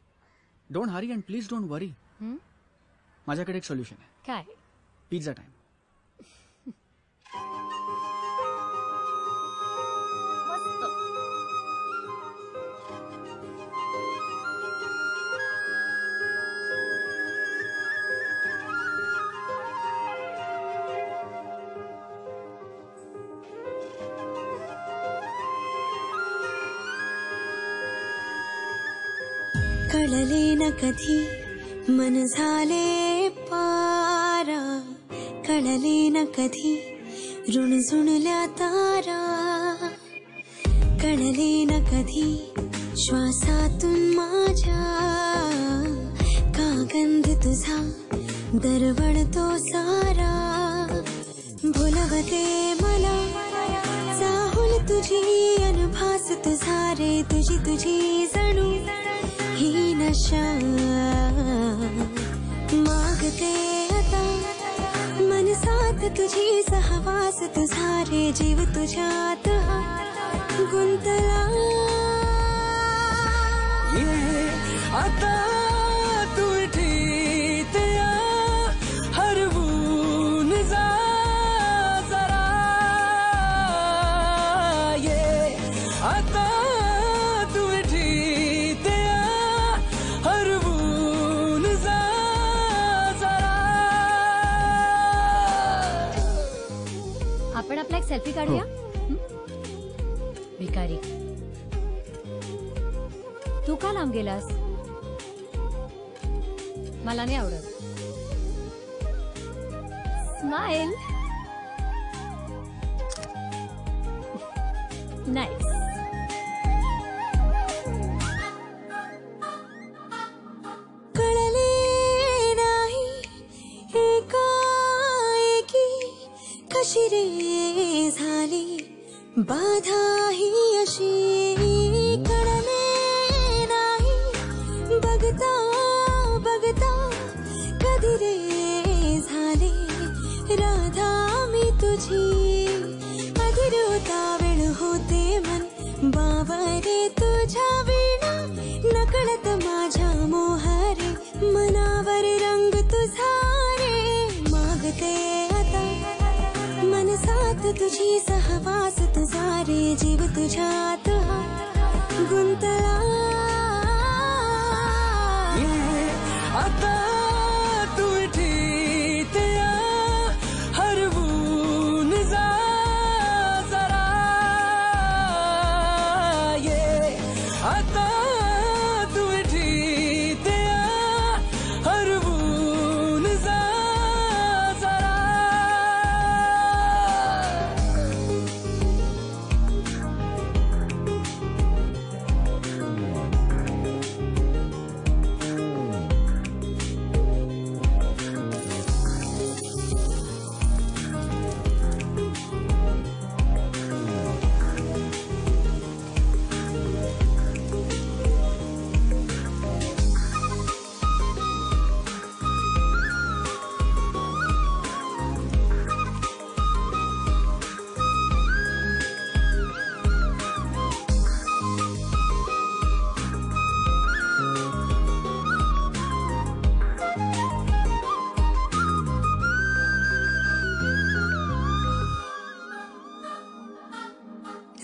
don't hurry and please don't worry. माझ्याकडे एक सोल्युशन आहे. काय? Pizza time. कळले न कधी मन झाले पारा, कळले न कधी रुणझुणल्या तारा, कळले न कधी श्वासातून माझ्या का गंध तुझा दरवळतो सारा, भुलवते मला चाहुल तुझी अनभास तुझा रे, तुझी तुझी जणू ही नशा, मागते आता मन साथ तुझी सहवास तुझा रे, जीव तुझ्यात गुंतला, आता तू ठीक या हरवून जा जरा, ये आता तू ठीक या हरवून जा जरा. आपण आपला एक सेल्फी काढूया. भिकारी, तू का लांब गेलास? मला नाही आवडत. स्माइल. नाईस. कळले नाही एकाएकी कशी रे झाली बाधा ही अशी, कळले नाही बघता बघता कधी रे झाले राधा मी तुझी, अधीर होता वेळ होते मन बावरे तुझ्या विणा, नकळत माझ्या मोहरे मनावर रंग तुझा रे, मागते आता मन साथ तुझी सहवास तुझा रे, जीव तुझ्यात गुंतला, आता तू ठीक या हरवून जा जरा, ये आता तू ठीक या हरवून जा जरा.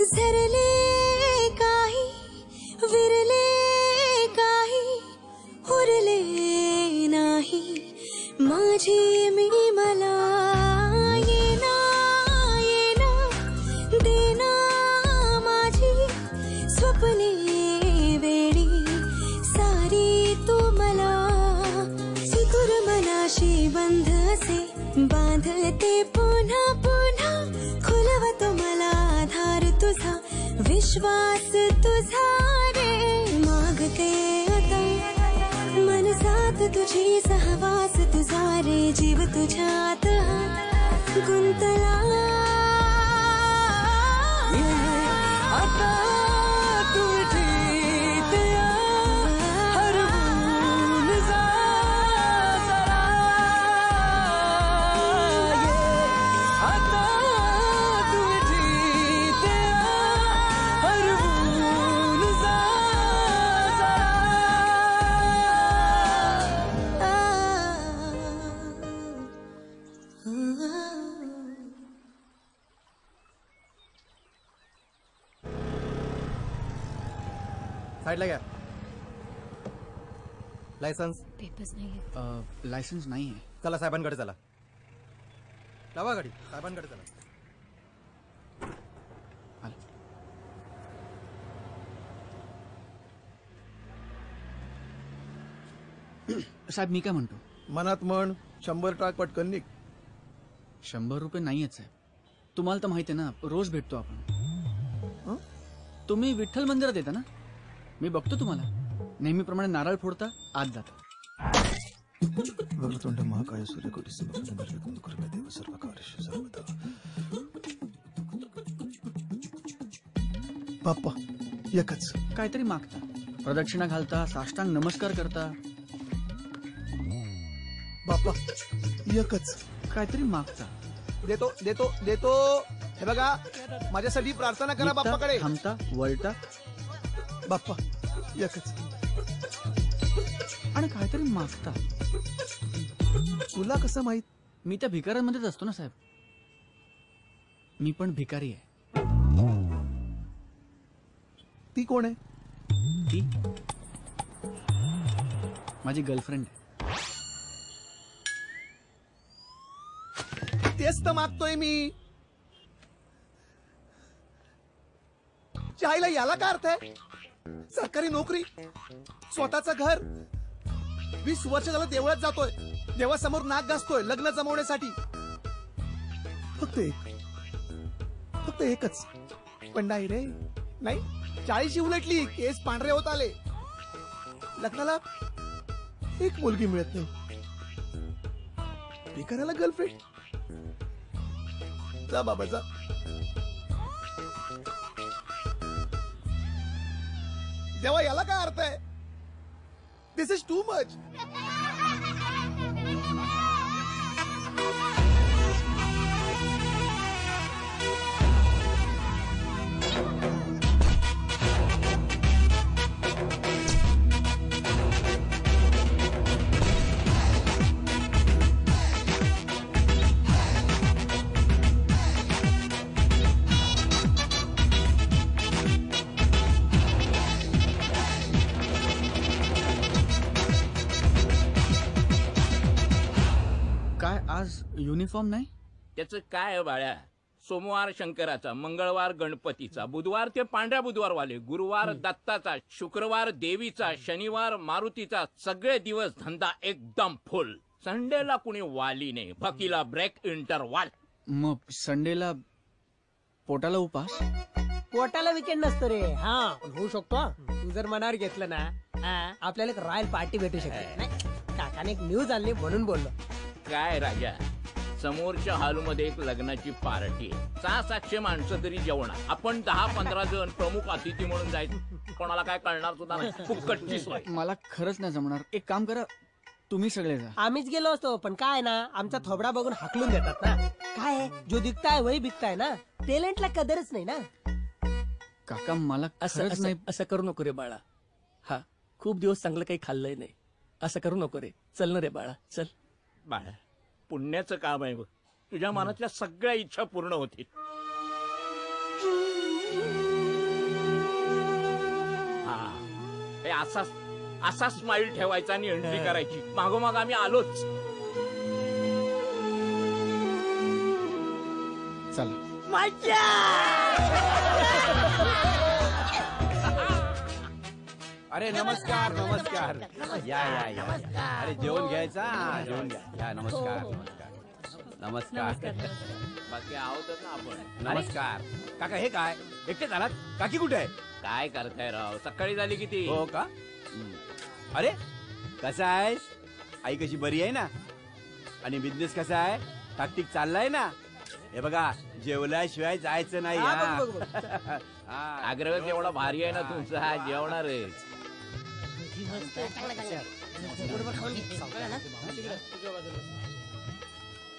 झरले काही विरले काही उरले नाही माझी मी मला, येना येना देना माझी स्वप्ने वेळी सारी तू मला, सुतुर मनाशी बंध असे बांधते पुन्हा पुन्हा, खुलवतो मला आधार तुझा विश्वास तुझा रे, मागते आता मन साथ तुझी सहवास तुझा रे, जीव तुझ्यात गुंतला, आता तू ठीक या हरवून जा जरा, ये आता तू ठीक या हरवून जा जरा. साईडला घ्या. लायसन्स पेपर्स नाही. लायसन्स नाही आहे. चला साहेबांकडे चला. लावा गाडी, साहेबांकडे चला. साहेब मी काय म्हणतो, मनात म्हण 100 टाक पटकन निघ. 100 रुपये नाहीयेत साहेब. तुम्हाला तर माहिती आहे ना, रोज भेटतो आपण. तुम्ही विठ्ठल मंदिरात येता ना, मी बघतो तुम्हाला. नेहमीप्रमाणे नारळ फोडता, आत जाता. वक्रतुंड महाकाय सूर्यकोटी समप्रभ निर्विघ्नं कुरु देव सर्वकार्येषु सर्वदा. बाप्पा एकच. काहीतरी मागता, प्रदक्षिणा घालता, साष्टांग नमस्कार करता. बाप्पा एकच. काहीतरी मागता. देतो देतो देतो. हे बघा, माझ्यासाठी प्रार्थना करा बाप्पाकडे. थांबता, वळता. बाप्पा एकच. आणि काहीतरी मागता. तुला कसं माहित? मी त्या भिकाऱ्यांमध्येच असतो ना साहेब. मी पण भिकारी आहे. ती कोण आहे? ती माझी गर्लफ्रेंड आहे. तेच तर मागतोय मी. चायला याला काय अर्थ आहे? सरकारी नोकरी, स्वतःचं घर, 20 वर्ष झालं देवळात जातोय, देवासमोर नाक घासतोय लग्न जमवण्यासाठी. फक्त एकच. पण नाही रे, नाही. 40 उलटली, केस पांढरे होत आले, लग्नाला एक मुलगी मिळत नाही. भिकाऱ्याला गर्लफ्रेंड. जा बाबा जा. देवा याला काय अर्थ आहे? दिस इज टू मच. आज युनिफॉर्म नाही? त्याचं काय बाळ्या, सोमवार शंकराचा, मंगळवार गणपतीचा, बुधवार ते पांढऱ्या बुधवारवाले, गुरुवार दत्ताचा, शुक्रवार देवीचा, शनिवार मारुतीचा, सगळे दिवस धंदा एकदम फुल. संडेला कुणी वाली नाही, फकीला ब्रेक इंटरवाल. मग संडेला पोटाला उपास? पोटाला विकेंड नसतो रे. हा होऊ शकतो. तू जर मनावर घेतलं ना, आपल्याला एक रॉयल पार्टी भेटू शकते. नाही, काकाने एक न्यूज आणली म्हणून बोललो. काय राजा, समोरच्या हॉलमध्ये एक लग्नाची पार्टी आहे. 600-700 माणसं तरी जेवणार. आपण 10-15 जण प्रमुख अतिथी म्हणून जायचं. कोणाला काय कळणार सुद्धा नाही. फुकटची सोय. मला खरंच नाही जमणार. एक काम करा, तुम्ही सगळे जा. आम्हीच गेलो असतो, पण काय ना, आमचा थोबडा बघून हाकलून देतात ना. काय जो दिखताय वही बिकताय ना. टॅलेंटला कदरच नाही ना. काका मला खरंच नाही. असं करू नको रे बाळा. हा खूप दिवस चांगलं काही खाल्लंय नाही. असं करू नको रे. चल ना रे बाळा, चल. बाळा, पुण्याचं काम आहे बघ. तुझ्या मनातल्या सगळ्या इच्छा पूर्ण होतील. हा, असा स्माइल ठेवायचा आणि एंट्री करायची. मागोमाग आम्ही आलोच. चला. मज्जा. अरे नमस्कार नमस्कार. या या या. अरे जेवण घ्यायचा. जेवण घ्या. या नमस्कार नमस्कार नमस्कार. बाकी आहोतच ना आपण. नमस्कार. काका हे काय एकटेच आलात? काकी कुठे आहे? काय करताय राव, सकाळी झाली किती. हो का? अरे कसा आहेस? आई कशी बरी आहे ना? आणि बिझनेस कसा आहे? टाकटीक चाललाय ना? हे बघा, जेवल्याशिवाय जायचं नाही. आग्रह एवढा भारी आहे ना तुमचा. हा जेवणारच.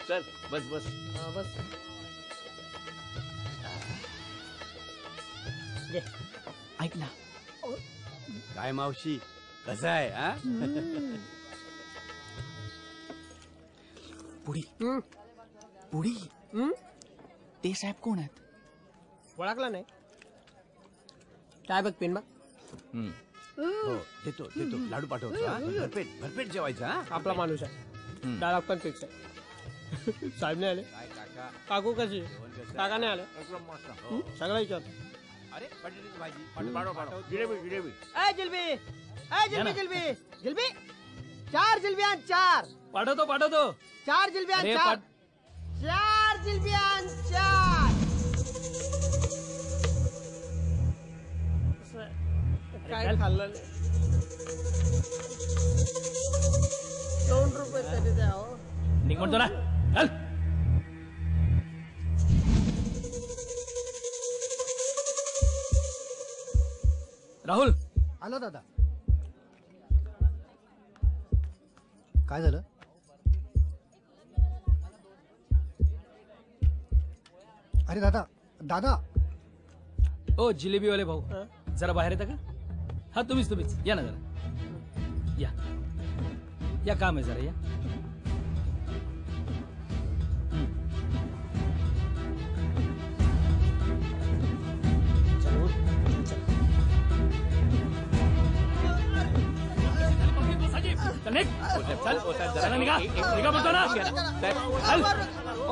चल बस बस बस. ऐक ना. काय मावशी कसं आहे? हा पुढी पुढी. ते साहेब कोण आहेत? ओळखला नाही. काय बघ पेन बघ. हो देतो देतो. लाडू पाठवतो. भरपेट भरपेट जेवायचं. हा आपला माणूस आहे. डाळ पण फिक्स आहे. साहेब नाही आले. काकू कशी? काका नाही आले. सगळं विचार. अरे बटाट्याची भाजी. जिलेबी जिलेबी. जिलबी जिलबी जिलबी जिलबी. 4 जिलब्यां 4 पाठवतो पाठवतो 4 जिलब्यां अरे, 4 4 जिलब्यां 4 काय खाल्लं नाही. 2 रुपये तरी द्या हो. निघ म्हणतो ना चल. राहुल आलो दादा. काय झालं? अरे दादा दादा. ओ जिलेबीवाले भाऊ जरा बाहेर येता का? हा तुम्हीच या ना जरा या काम आहे जरा या.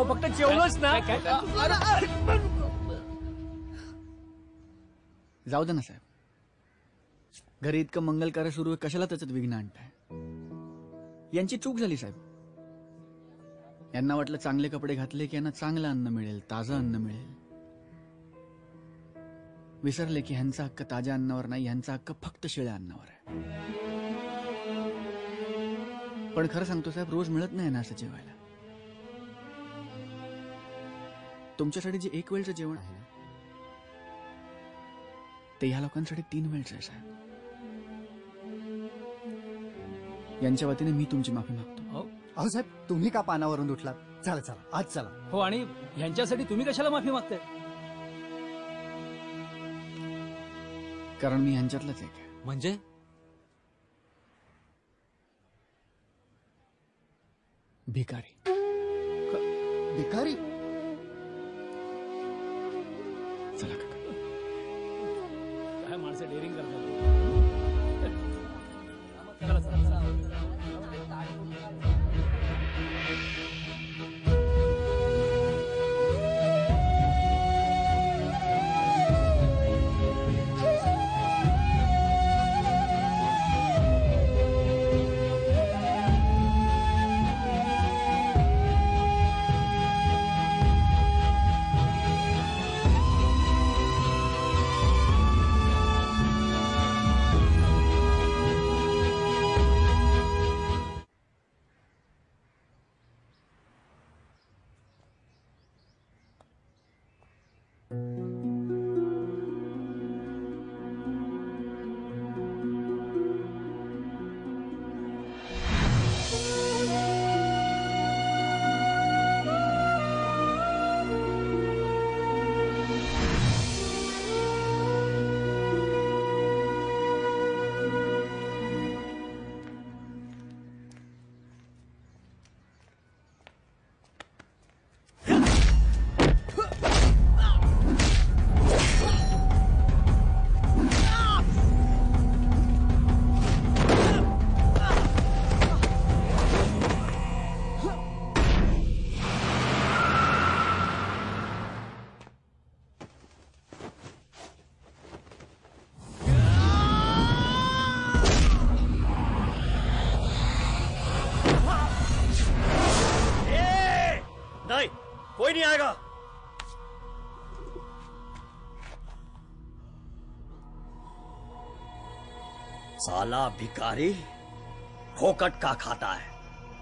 फक्त जेवलोच ना. जाऊ दे ना साहेब, घरी इतकं मंगल कार्य सुरू आहे, कशाला त्याच्यात विघ्न आणताय? यांची चूक झाली साहेब. यांना वाटलं चांगले कपडे घातले की यांना चांगलं अन्न मिळेल, ताजं अन्न मिळेल. विसरले की ह्यांचा हक्क ताज्या अन्नावर नाही, ह्यांचा हक्क फक्त शिळ्या अन्नावर आहे. पण खरं सांगतो साहेब, रोज मिळत नाही ना असं जेवायला. तुमच्यासाठी जे एक वेळचं जेवण आहे ते ह्या लोकांसाठी 3 वेळचं आहे साहेब. यांच्या वतीने मी तुमची माफी मागतो. अहो साहेब, तुम्ही का पानावरून उठलात? चला चला आज चला. हो, आणि ह्यांच्यासाठी तुम्ही कशाला माफी मागताय? कारण मी ह्यांच्यातलाच एक आहे. म्हणजे भिकारी. भिकारी? चला काका. काय माणसं डेअरिंग करतात. नहीं, कोई नहीं आएगा. साला भिखारी फोकट का खाता है,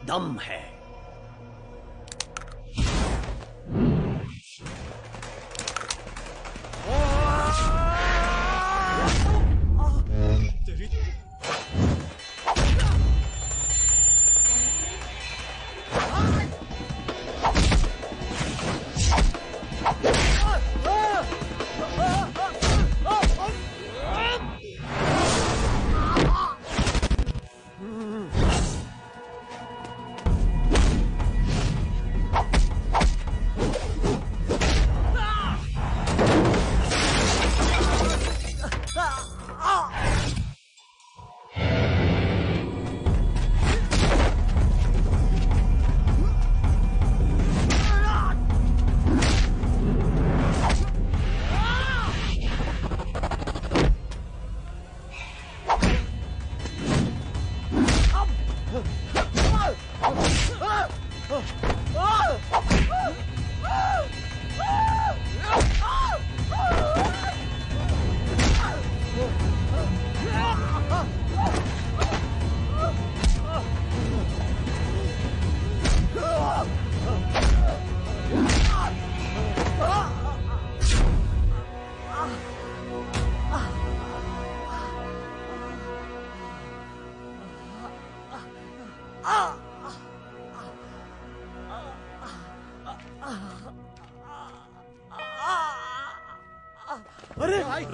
दम है.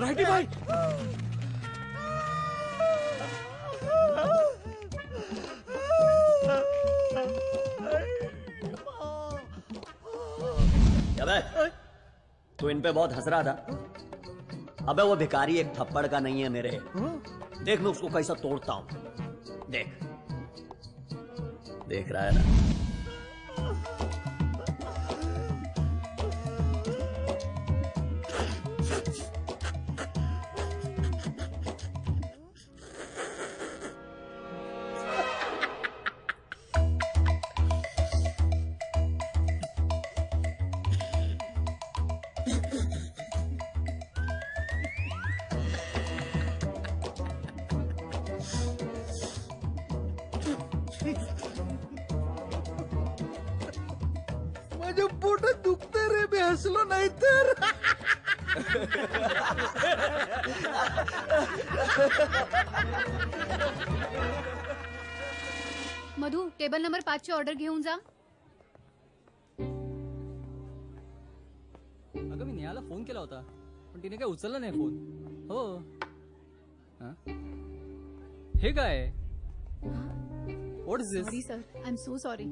राईटी भाई. अबे तू इन पे बहुत हंस रहा था. अबे वो भिखारी एक थप्पड़ का नहीं है मेरे. देख मैं उसको कैसा तोड़ता हूं. देख देख रहा है ना. माझ्या पोटात दुखतंय रे. मी हसलो नाही तर. मधू टेबल नंबर 5 ची ऑर्डर घेऊन जा. अगं मी नेहाला फोन केला होता पण तिने काय उचलला नाही फोन. हो. हा? हे काय? What is this? Sorry sir, I'm so sorry.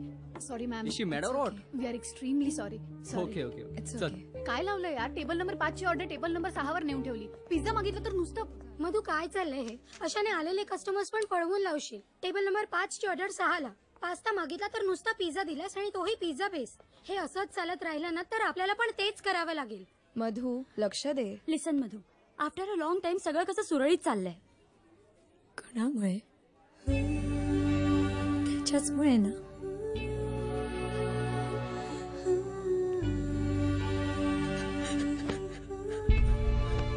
Sorry ma'am. Is she mad or what? We are extremely sorry. Sorry. Okay. It's चल. okay. काय लावलं यार? टेबल नंबर 5 ची ऑर्डर टेबल नंबर 6 वर नेऊन ठेवली. पिझ्झा मागितलं तर नुसतं. मधू काय चाललंय हे? अशाने आलेले कस्टमर्स पण पळवून लावशील. टेबल नंबर 5 ची ऑर्डर 6 ला. पास्ता मागितला तर नुसता पिझ्झा दिलास आणि तोही पिझ्झा बेस. हे असंच चालत राहिलं ना तर आपल्याला पण तेच करावं लागेल. मधू लक्ष दे. Listen Madhu, after a long time सगळं कसं सुरळीत चाललंय. कोणामुळे? त्याच्याचमुळे ना.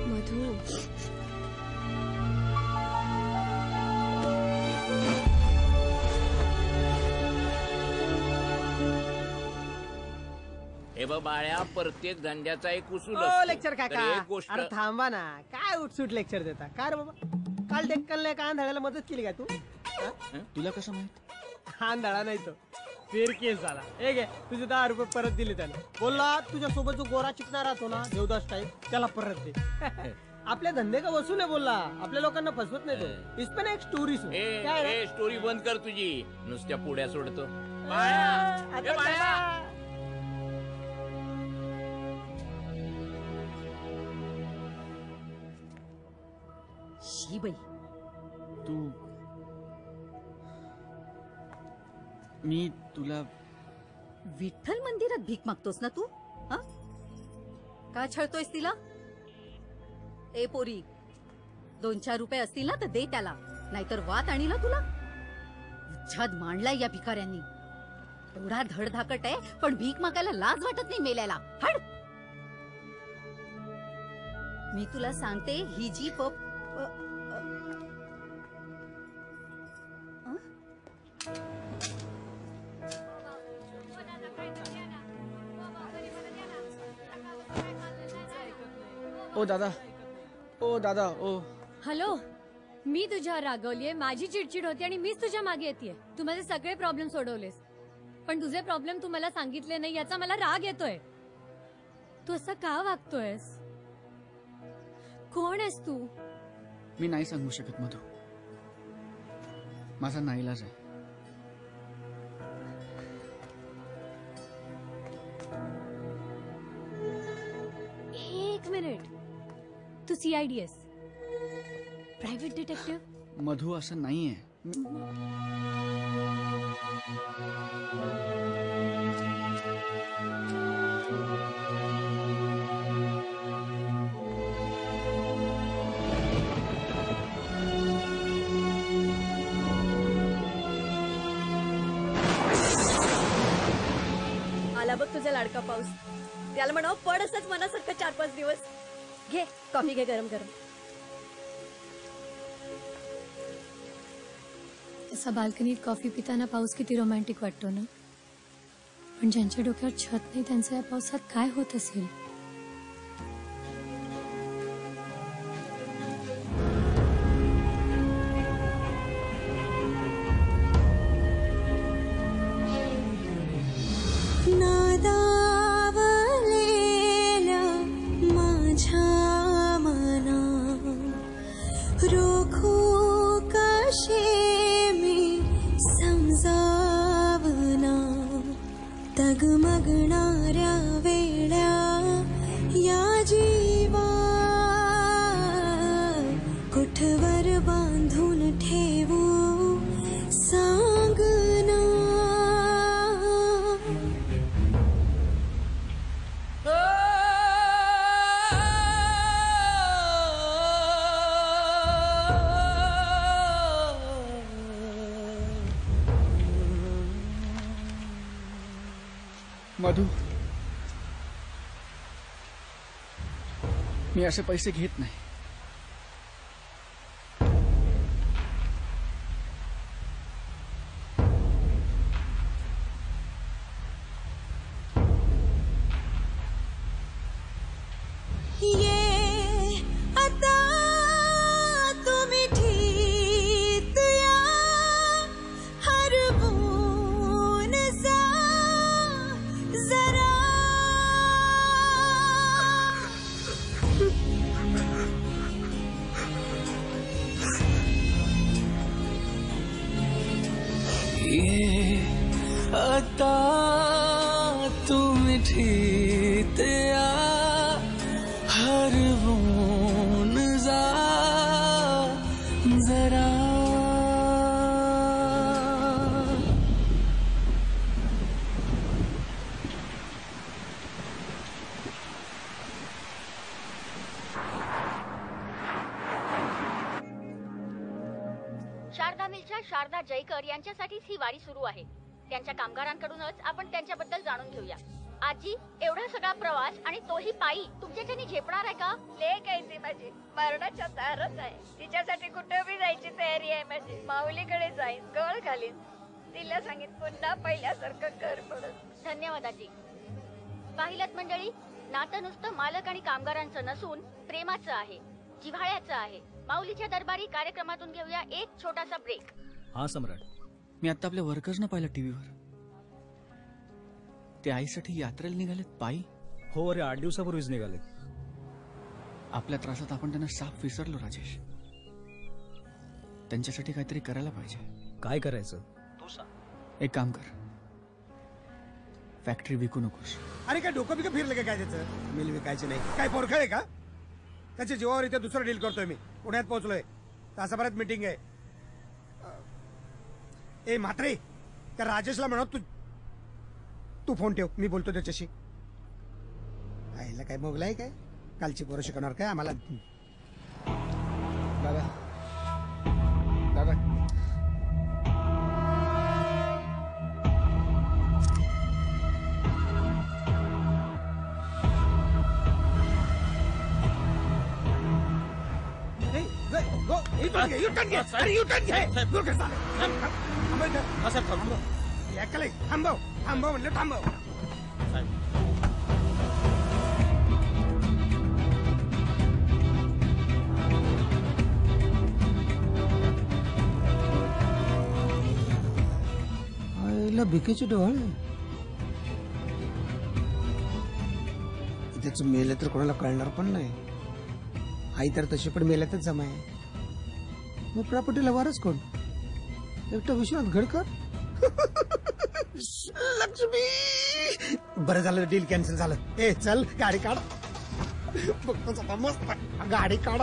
मधू हे बघ बाळ्या, प्रत्येक धंद्याचा एक उसूल ओ असतो. लेक्चर तर काका. एक गोष्ट अरे थांबा ना. काय उठसूट लेक्चर देता काय रे बाबा? काल डेक्कनला कान धळायला मदत केली का तू? तुला कसं माहित? कान धळा नाही तो फेर केस झाला. हे घे तुझे 10 रुपये परत दिले त्याने. बोलला तुझ्या सोबत जो गोरा चिकना राहतो ना देवदास टाईप त्याला परत दे. आपल्या धंदे का वसूल आहे बोलला. आपल्या लोकांना फसवत नाही तो. इसपे ना एक स्टोरी सुन. काय रे? स्टोरी बंद कर तुझी. नुसत्या पुढ्या सोडतो. आता बाळ्या. शी बाई, तू मी तुला विठ्ठल मंदिरात भीक मागतोस ना तू? हा? का छळतोयस तिला? ए पोरी, 2-4 रुपये असतील ना तर दे त्याला, नाहीतर वात आणीला तुला. उच्छाद मांडलाय या भिकाऱ्यांनी. एवढा धडधाकट आहे पण भीक मागायला लाज वाटत नाही मेल्याला. हड. मी तुला सांगते ही जी ओ दादा, ओ दादा, ओ. हॅलो, मी तुझ्यावर रागवलीये. माझी चिडचिड होती आणि मीच तुझ्या मागे येतेय. तू माझे सगळे प्रॉब्लेम सोडवलेस पण तुझे प्रॉब्लेम तू मला सांगितले नाही याचा मला राग येतोय. तू असं का वागतोयस? कोण आहेस तू? मी नाही सांगू शकत मधू. माझा नाईलाज आहे. एक मिनिट, तू CID आहेस? Private detective? मधू असं नाहीये. आला बघ तुझा लाडका पाऊस. त्याला म्हणावं पड असंच मनासारखं 4-5 दिवस. घे कॉफी, घे गरम गरम. असा बाल्कनीत कॉफी पिताना पाऊस किती रोमॅन्टिक वाटतो ना. पण ज्यांच्या डोक्यावर छत नाही त्यांचं या पावसात काय होत असेल? नादावलेल्या माझ्या कसे मी समजावना तगमगणाऱ्या वेळा या जीवा कुठवर बांधून ठेवू सांगना. मधु, मी असे पैसे घेत नाही. आता तू मिठी तेया हरवून जा जरा. शारदा मिलच्या शारदा जयकर यांच्यासाठीच ही वारी सुरू आहे. त्यांच्या कामगारांकडूनच आपण त्यांच्याबद्दल जाणून घेऊया. आजी, एवढा सगळा प्रवास आणि तोही पायी तुमच्याच्यानी झेपणार आहे का? लेक आहे ती माझी, मरणाच्या दारात आहे. तिच्यासाठी कुठे बी जायची तयारी आहे माझी. माऊलीकडे जाईन, गळ घालीन, तिला सांगेन पुन्हा पहिल्यासारखं घर पडत. धन्यवाद आजी. पाहिलत मंडळी, नातं नुसतं मालक आणि कामगारांचं नसून प्रेमाचं आहे, जिव्हाळ्याचं आहे. माऊलीच्या दरबारी कार्यक्रमातून घेऊया एक छोटासा ब्रेक. हा सम्राट, मी आता आपल्या वर्कर्सना पाहिलं टीव्हीवर. ते आईसाठी यात्रेला निघालेत पायी. हो अरे, 8 दिवसापूर्वीच निघाले. आपल्या त्रासात आपण त्यांना साफ विसरलो राजेश. त्यांच्यासाठी काहीतरी करायला पाहिजे. काय करायचं तू सांग. एक काम कर, फॅक्टरी विकू नकोस. अरे काय डोकं बिकं फिरलं का काय त्याचं? मिल विकायचे नाही काय पोरखळ आहे का? त्याच्या जीवावर इथे दुसरं डील करतोय मी. पुण्यात पोहोचलोय, तासाभरात मीटिंग आहे. ए म्हात्रे, त्या राजेशला म्हणत तू फोन ठेव, मी बोलतो त्याच्याशी. आईला काय मोगलाय काय? कालची पोरं शिकवणार काय आम्हाला? दादा दादा थांबव थांबव म्हणलं थांबव. आईला भिकेचे डोळ. त्याच मेलं तर कोणाला कळणार पण नाही. आई तर तशी पण मेल्यातच जमा आहे. मग प्रॉपर्टीला वारस कोण? एकटा विश्वनाथ घडकर. लक्ष्मी, बरं झालं डील कॅन्सल झालं. ए चल गाडी काढ. मस्त गाडी काढ.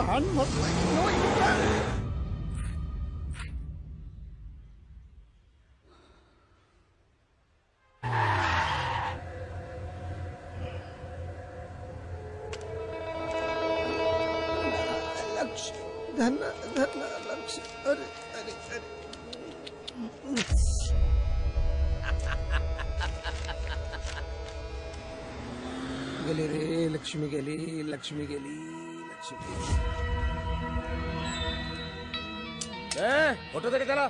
लक्ष धन धन लक्ष. अरे अरे अरे गेली रे लक्ष्मी, गेली लक्ष्मी, गेली लक्ष्मी. फोटो तरी त्याला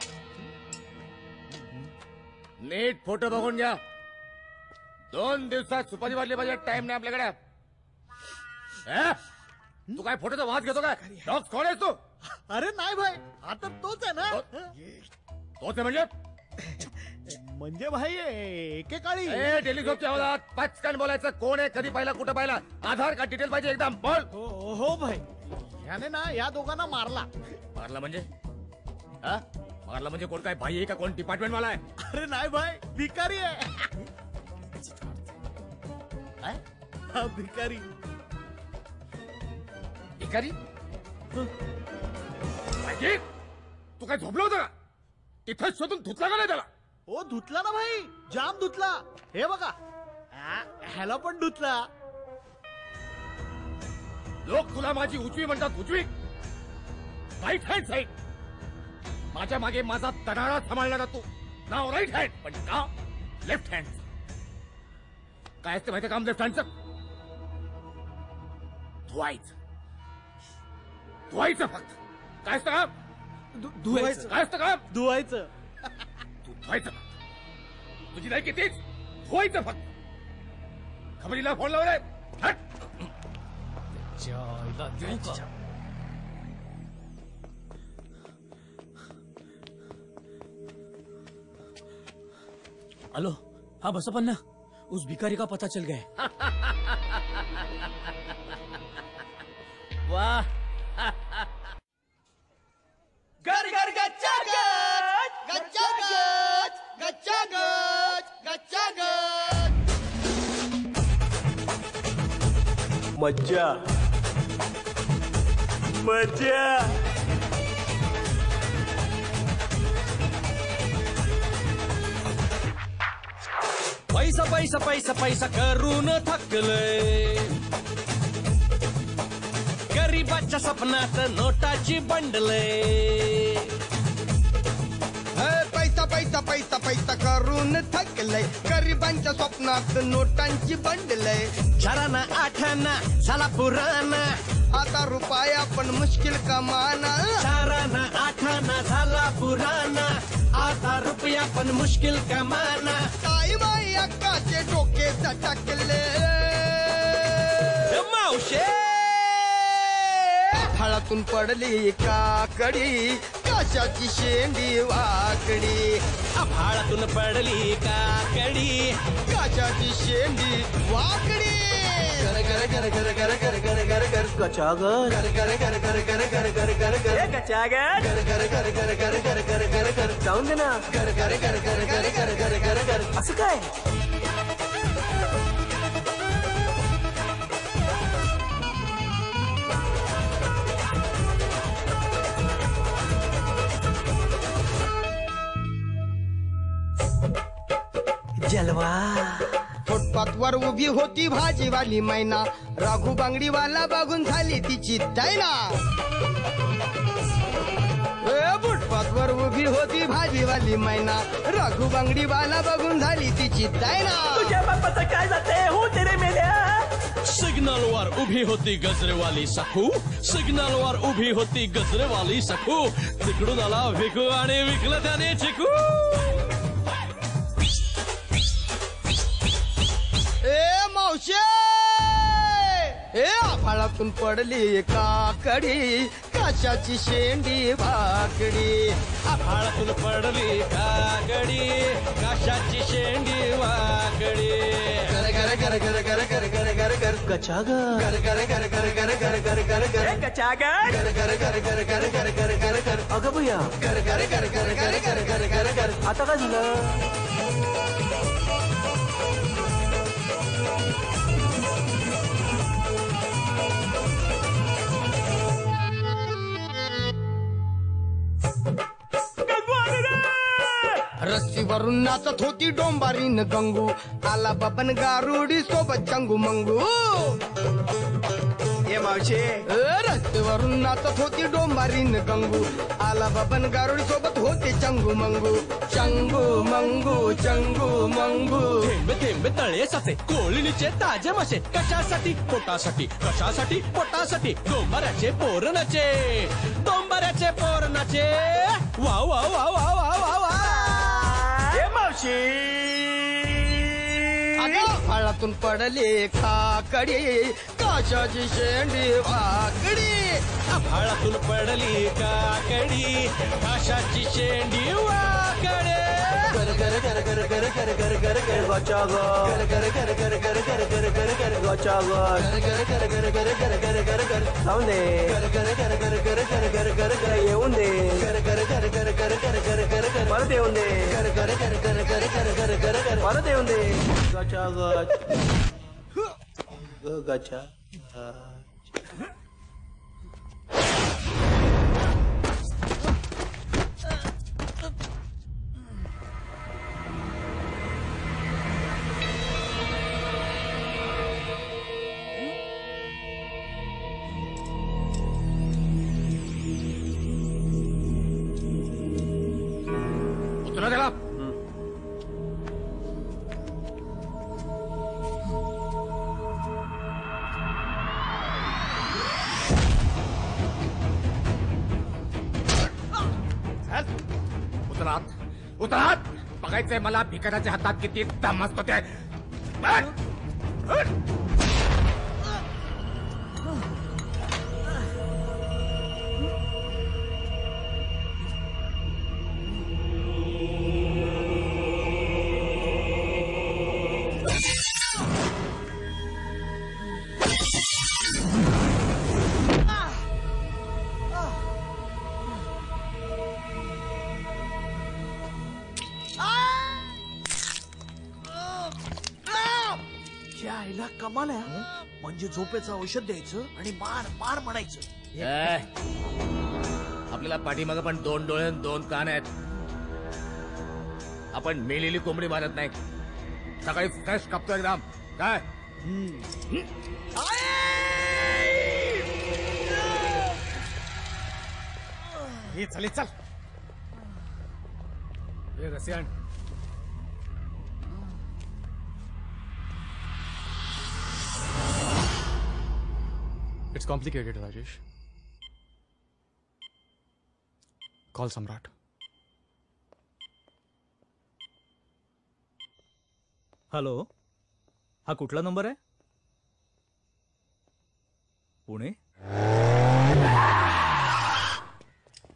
नीट फोटो बघून घ्या. 2 दिवसात सुपारी वाढली पाहिजे. टाइम नाही आपल्याकडे. तू काय फोटोचा वाद घेतो काय? डॉक्स कोण आहेस तू? अरे नाही भाई, आता तोच आहे ना. तोच आहे म्हणजे भाई एकेकाळी टेलिस्कोपच्या आवाजात पचकन बोलायचं. कोण आहे, कधी पाहिला, कुठं पाहिला, आधार कार्ड डिटेल पाहिजे एकदम. बोल. हो भाई, याने ना या दोघांना मारला. मारला म्हणजे? मारला म्हणजे कोण काय भाई आहे का कोण डिपार्टमेंट वाला आहे? अरे नाही भाई, भिकारी आहे. हा, भिकारी. भिकारी? भाई, तू काय झोपलं होतं का? तिथंच शोधून धुतला का नाही त्याला? ओ धुतला ना भाई, जाम धुतला. हे बघा, ह्याला पण धुतला. लोक तुला माझी उजवी म्हणतात, उजवी. Right hand side. माझ्या मागे माझा तडारा सांभाळला जातो. नाव राईट हँड, पण नाव लेफ्ट हँड. काय असतं माहिती काम लेफ्ट हँडचं? धुवायचं. धुवायचं फक्त. काय असतं काम? धुवायचं. काय असतं काम? धुवायचं. तू धुवायचं फक्त. तुझी नाही कितीच धुवायचं फक्त. खबरीला फोन लावलाय. हट. हेलो, हाँ बसपन्ना, उस भिखारी का पता चल गया है. वाह. घर घर गच्चा गच, गच्चा गच, गच्चा गच, गच्चा गच. मज्जा मज्जा. पैसा पैसा पैसा पैसा करून थकलंय. गरीबाच्या सपनात नोटाची बंडलय. पैसा पैसा पैसा पैसा करून थकलंय. गरिबांच्या स्वप्नात नोटांची बंडलय. चाराना आठाना झाला पुराना. आता रुपया पण मुश्किल कमाना. चाराना आठाना झाला पुराना. आता रुपया पण मुश्किल कमाना. ताई बाई अक्काचे डोके सटकले. मावशे फळातून पडली काकडी. कशाची शेंडी वाकडी. आभाळातून पडली काकडी. कशाची शेंडी वाकडी. कर कर कर कर कर कर कर कर कर गचागच. कर कर कर कर कर कर कर कर कर गचागच. कर कर कर कर कर कर कर कर कर जाऊन दे ना. कर कर कर कर कर कर कर कर कर. असं काय? जलवा. फुटपाथवर उभी होती भाजीवाली मैना. राघू बांगडीवाला बघून झाली तिची दैना. फुटपाथवर उभी होती भाजीवाली मैना. राघू बांगडीवाला बघून झाली तिची दैना. तुझ्या बापाचं काय जाते हो तेरे मेल्या. सिग्नलवर उभी होती गजरेवाली सखू. सिग्नलवर उभी होती गजरेवाली सखू. तिकडून आला विकू आणि विकलं त्याने चिकू. ए मावशे. ए आभाळातून पडली काकडी. कशाची शेंडी वाकडी. आभाळातून पडली काकडी. कशाची शेंडी वाकडी. कर कर कर कर कर कर कर कर कर गचागच. कर कर कर कर कर कर कर कर कर गचागच. कर कर कर कर कर कर कर कर कर. अगं भैया. कर कर कर कर कर कर कर कर कर. आता काय झालं? रस्सीवरून नाचत होती डोंबारीन गंगू. आला बबन गारुडी सोबत चंगू मंगू. ये मावशे. रस्त्यावरून नाचत होती डोंबारीन गंगू. आला बबन गारुडी सोबत होते चंगू मंगू. चंगू मंगू चंगू मंगू. थेंबे थेंबे तळे साचे. कोळीचे ताजे मासे. कशासाठी? पोटासाठी. कशासाठी? पोटासाठी. डोंबाऱ्याचे पोरणाचे. डोंबाऱ्याचे पोरणाचे. वा वा वा वा वा वा वा. फळातून पडली काकडी. कशाची शेंडी वाकडी. आभाळातून पडली काकडी. कशाची शेंडी वाकडी. कर कर कर कर कर कर कर कर कर गचागच. कर कर कर कर कर कर कर कर कर गचागच. कर कर कर कर कर कर कर कर. जाऊन दे. कर कर कर कर कर कर कर कर कर. येऊन दे. कर कर कर कर परत येऊन दे कर कर कर कर कर कर कर कर कर परत येऊन दे गचा गच गचा उचला त्याला उतरात उतरात बघायचंय मला भिकाऱ्याच्या हातात किती दम असतो ते कमाल आहे म्हणजे झोपेचं औषध द्यायचं आणि मार मार म्हणायचं. आपल्याला पाठीमागं पण 2 डोळे आणि 2 कान आहेत. आपण मेलेली कोंबडी मारत नाही. सकाळी फ्रेश कापतो एकदम काय हे चल चल हे रसियान It's complicated, Rajesh. Call Samrat. Hello, हा कुठला नंबर आहे? पुणे.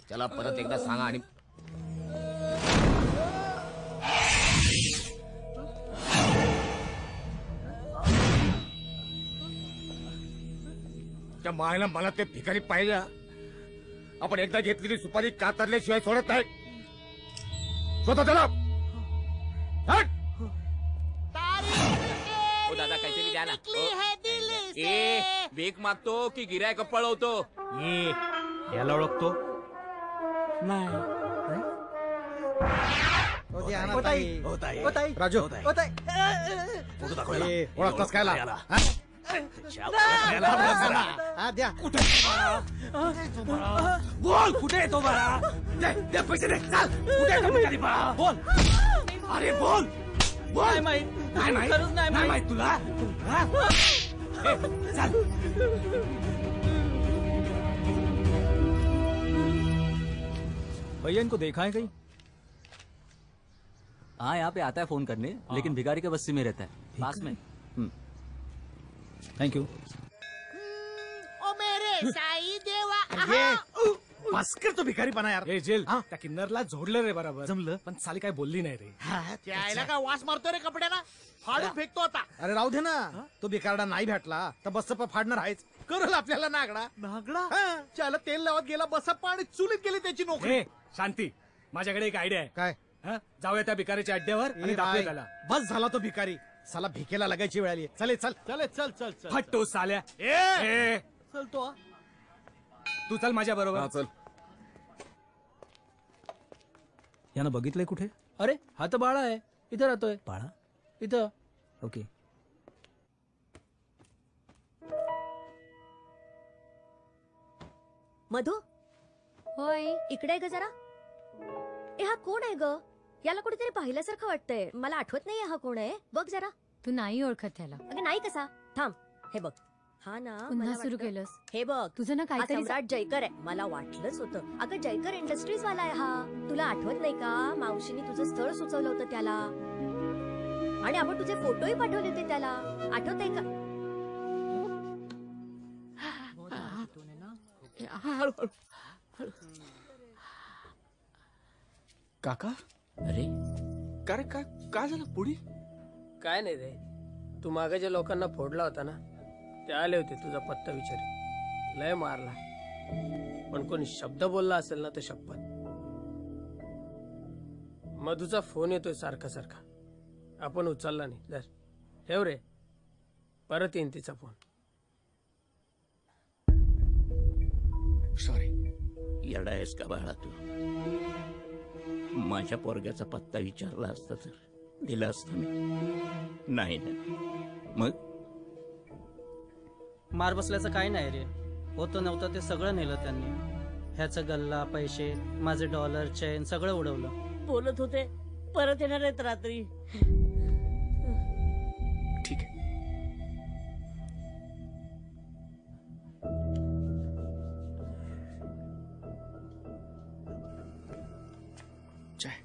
चला परत एकदा सांगा आणि त्या मायला मला ते भिकारी पाहिजे. आपण एकदा घेतलेली सुपारी कातरल्याशिवाय सोडत नाही. स्वतः त्याला दादा काहीतरी द्या ना. ए भीक मागतो की गिरायक पळवतो? याला ओळखतो राजू ओळखतास काय बोल कुठे येतो बरा दे पैसे दे चाल कुठे बोल अरे बोल बोल नाही माहित तुला चल भैया इनको देखा है कहीं? हाँ यहाँ पे आता है फोन करने लेकिन भिखारी के बस्ती में रहता है पास में. Thank you. ओ मेरे साई देवा बस कर तो भिकारी पणा यार. जेल त्या किन्नरला जोडलं रे बरोबर जमलं पण साली काय बोलली नाही रे. त्याला काय वास मारतो रे कपड्याला फाडून फेकतो आता. अरे राहू दे ना तो भिकारडा नाही भेटला तर बसप्पा फाडणार आहेच. करल आपल्याला नागडा नागडा त्याला तेल लावत गेला बसप्पा आणि चुलीत गेली त्याची नोकरी. शांती माझ्याकडे एक आयडिया आहे. काय जाऊया त्या भिकारीच्या अड्ड्यावर आणि दाखवूया त्याला. बस झाला तो भिकारी साला भिकेला लागायची वेळ आली. चल चल चल चल चल चल फट्टो साल्या. चल तो तू चल माझ्या बरोबर. चल. यानं बघितलंय कुठे? अरे हा तर बाळा आहे. इथं राहतोय. बाळा इथं. ओके. मधु होय इकडे ग जरा. ए हा कोण आहे ग? याला कुठेतरी पाहिल्यासारखं वाटतंय. मला आठवत नाहीये हा कोण आहे. बघ जरा. तू नाही ओळखत त्याला. अगं नाही कसा. थांब हे बघ. हा ना पुन्हा सुरू केलंस. हे बघ तुझं ना काहीतरी सम्राट जयकर आहे. मला वाटलंच होतं. अगं जयकर इंडस्ट्रीज वाला आहे हा. तुला आठवत नाही का मावशीने तुझं स्थळ सुचवलं होतं त्याला आणि आपण तुझे फोटोही पाठवले होते त्याला. आठवतंय का? काका अरे का रे काय झालं पुढे? काय नाही रे तू मागे ज्या लोकांना फोडला होता ना ते आले होते तुझा पत्ता विचार. लय मारला पण कोणी शब्द बोलला असेल ना तर शपथ मधूचा फोन येतोय सारखा सारखा. आपण उचलला नाही. धर ठेव रे, परत येईन तिचा फोन. सॉरी. येडा आहेस का बाळा तू? माझ्या पोरग्याचा पत्ता विचारला असता तर दिला असता मी. नाही ना. मग मार बसल्याचं काही नाही रे. होतं नव्हतं ते सगळं नेलं त्यांनी. ह्याचं गल्ला, पैसे, माझे डॉलर, चेन सगळं उडवलं. बोलत होते परत येणार आहेत रात्री. ठीक आहे. चाय.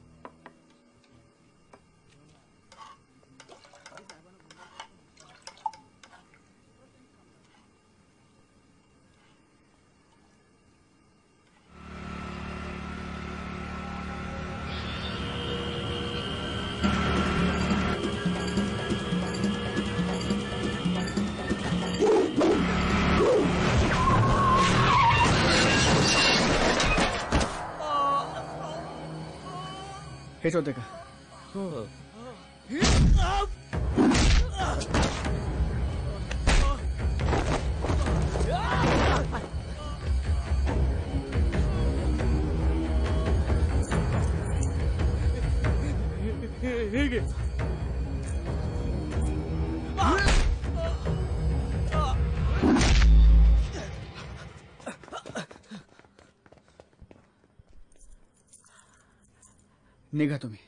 हेच होते का? हो. हे घे. निघा तुम्ही.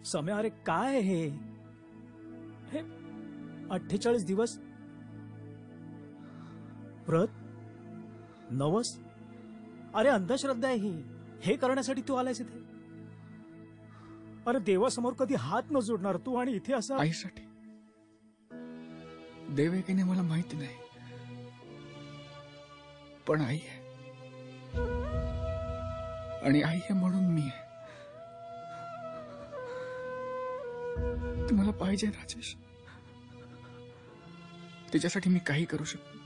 समय, अरे काय हे 48 दिवस व्रत, नवस. अरे अंधश्रद्धा आहे ही. हे करण्यासाठी तू आलायस इथे? अरे देवासमोर कधी हात न जोडणार तू, आणि इथे असं. आईसाठी. देव आहे की नाही मला माहिती नाही, पण आई आहे. आणि आई आहे म्हणून मी आहे. ती मला पाहिजे राजेश. तिच्यासाठी मी काही करू शकतो.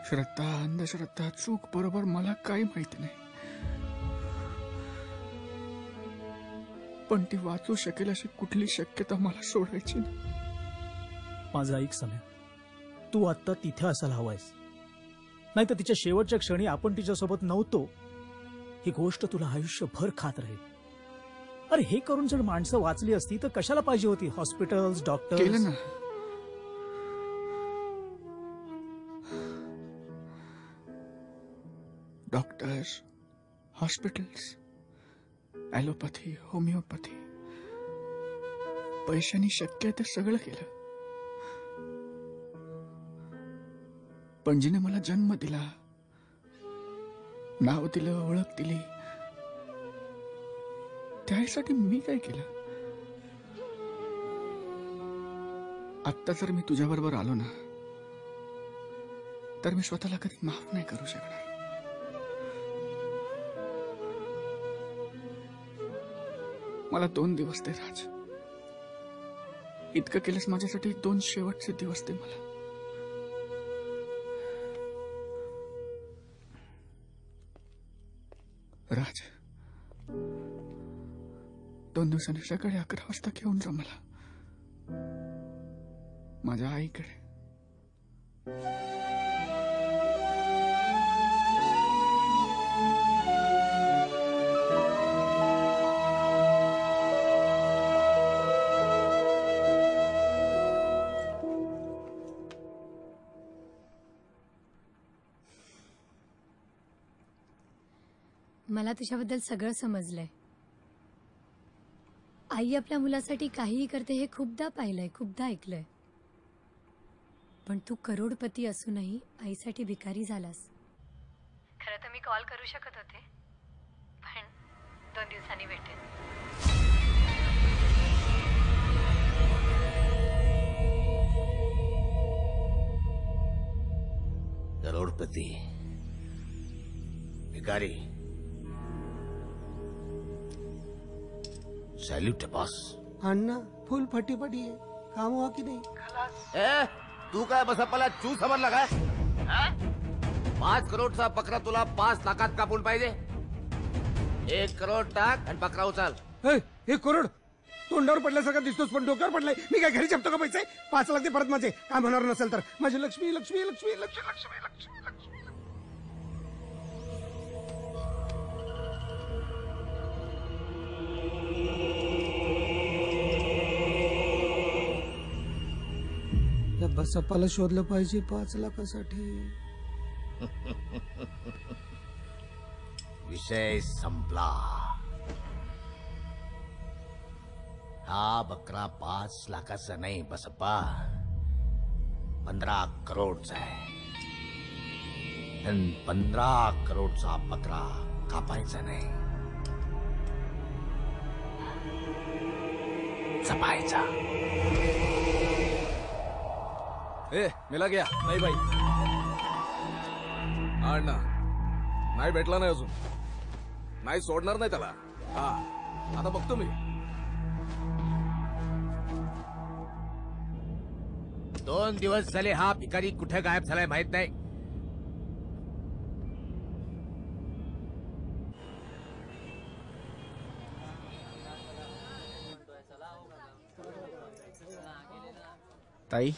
श्रद्धा, अंधश्रद्धा, चूक, बरोबर मला काही माहिती नाही, पण ती वाचू शकेल अशी कुठली शक्यता मला सोडायची नाही. माझं ऐक समय, तू आता तिथे असायला हवायस. नाही तर तिच्या शेवटच्या क्षणी आपण तिच्यासोबत नव्हतो ही गोष्ट तुला आयुष्यभर खात राहील. अरे हे करून जर माणसं वाचली असती तर कशाला पाहिजे होती हॉस्पिटल्स, डॉक्टर? केलं ना. डॉक्टर्स, हॉस्पिटल्स, ॲलोपॅथी, होमिओपॅथी, पैशानी शक्य ते सगळं केलं. पण जिने मला जन्म दिला, नाव दिलं, ओळख दिली, त्यासाठी मी काय केलं? आत्ता जर मी तुझ्याबरोबर आलो ना तर मी स्वतःला कधी माफ नाही करू शकणार. मला 2 दिवस दे राज. इतकं केलंस माझ्यासाठी 2 शेवटचे दिवस दे मला. राज 2 दिवसांनी सकाळी 11 वाजता घेऊन जा मला माझ्या आईकडे. मला तुझ्याबद्दल सगळं समजलंय. आई आपल्या मुलासाठी काहीही करते हे खूपदा पाहिलंय, खूपदा ऐकलंय. पण तू करोडपती असूनही आईसाठी भिकारी झालास. खरं तर मी कॉल करू शकत होते, पण 2 दिवसांनी भेटेन. करोडपती भिकारी. सैल्यूट है बॉस. अण्णा फुल फटीफटी आहे. काम हुआ की नाही? ए, तू काय बसप्पाला चू समजला काय? 5 करोडचा बकरा तुला 5 लाखात कापून पाहिजे. 1 करोड टाक आणि बकरा उचल. 1 करोड तोंडावर पडल्यासारखा दिसतोस पण डोक्यावर पडलाय. मी काय घरी जपतो का पैसे? 5 लाख ते परत माझे. काम होणार नसेल तर माझी लक्ष्मी लक्ष्मी लक्ष्मी लक्ष्मी लक्ष्मी लक्ष्मी लक्ष्मी. या बसप्पाला शोधलं पाहिजे 5 लाखासाठी. विषय संपला. हा बकरा 5 लाखाचा नाही बसप्पा, 15 करोडचा आहे. 15 करोडचा बकरा कापायचा नाही, जपायचा. ए मिला गया नाही बाई. अण्णा नाही भेटला नाही अजून. नाही सोडणार नाही त्याला. हा आता बघतो मी. 2 दिवस झाले हा भिकारी कुठे गायब झालाय माहित नाही. ताई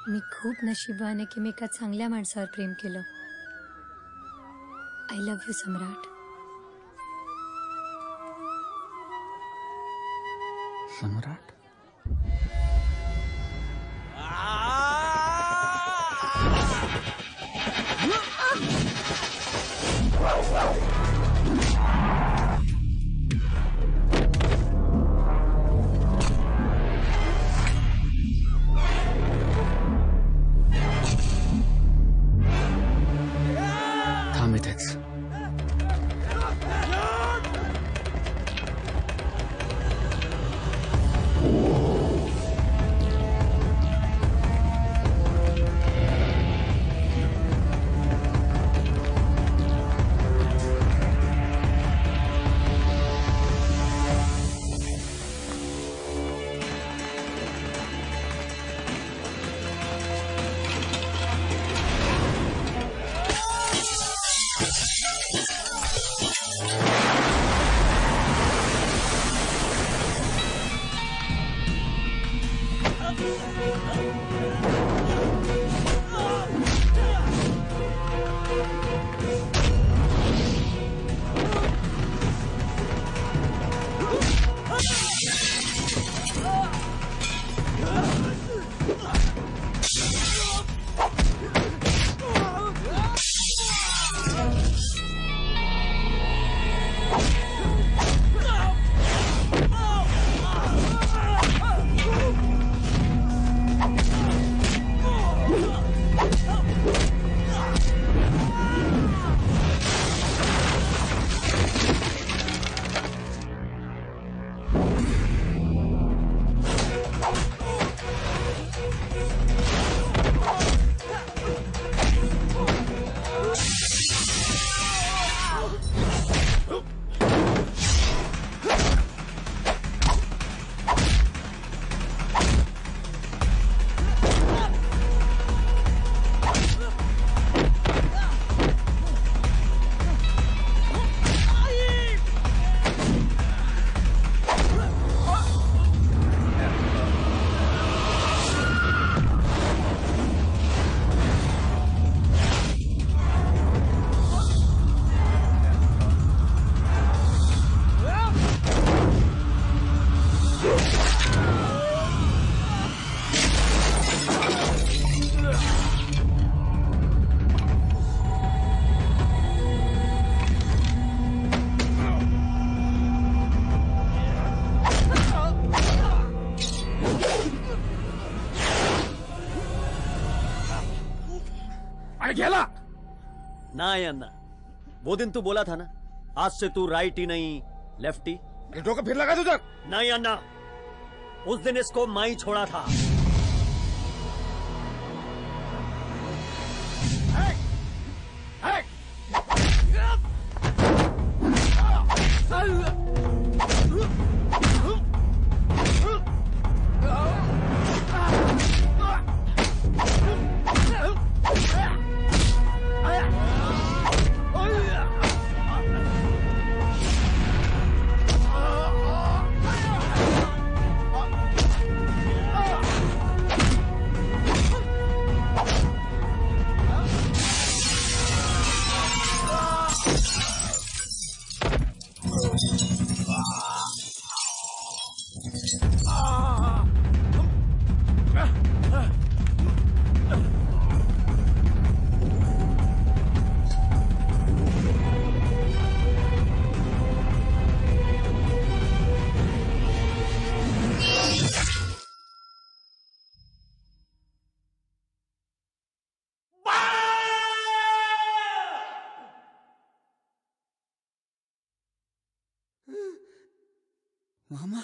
मी खूप नशिबाने की मी एका चांगल्या माणसावर प्रेम केलं. आय लव्ह यू सम्राट. सम्राट थांब इथेच. आणि गेला. नहीं अन्ना, वो दिन तू बोला था ना, आज से तू राइट ही नहीं लेफ्टी. डोकं फिरला का तुझं? नहीं अन्ना, उस दिन इसको मैं ही छोड़ा था. मामा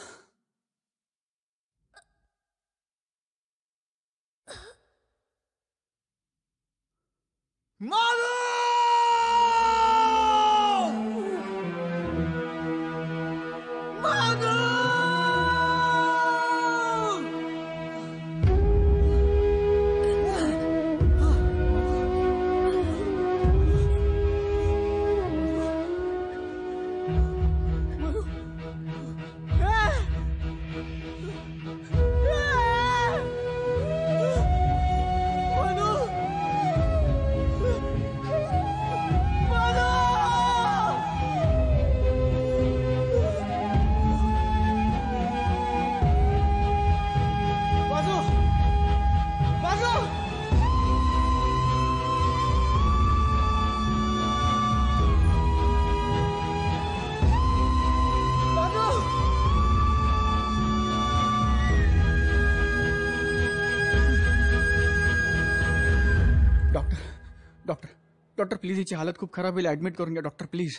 डॉक्टर प्लीज हिची हालत खूप खराब होईल, ऍडमिट करून घ्या डॉक्टर प्लीज.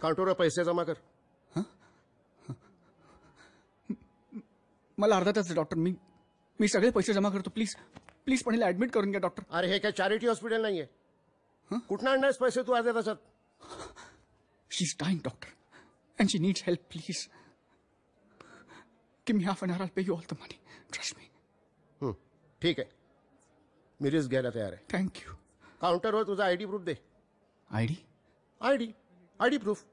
काउंटरवर पैसे जमा कर. मला अर्धा तास डॉक्टर, मी सगळे पैसे जमा करतो. प्लीज प्लीज पण हिला ऍडमिट करून घ्या डॉक्टर. अरे हे काय चॅरिटी हॉस्पिटल नाहीये. कुठं आणणारस पैसे तू अर्ध्या तासात? She is dying doctor and she needs help. Please give me half an hour, I pay you all the money, trust me. ठीक आहे, मी रिस्क घ्यायला तयार आहे. थँक्यू. काउंटरवर तुझा आयडी प्रूफ दे. आयडी? ID proof.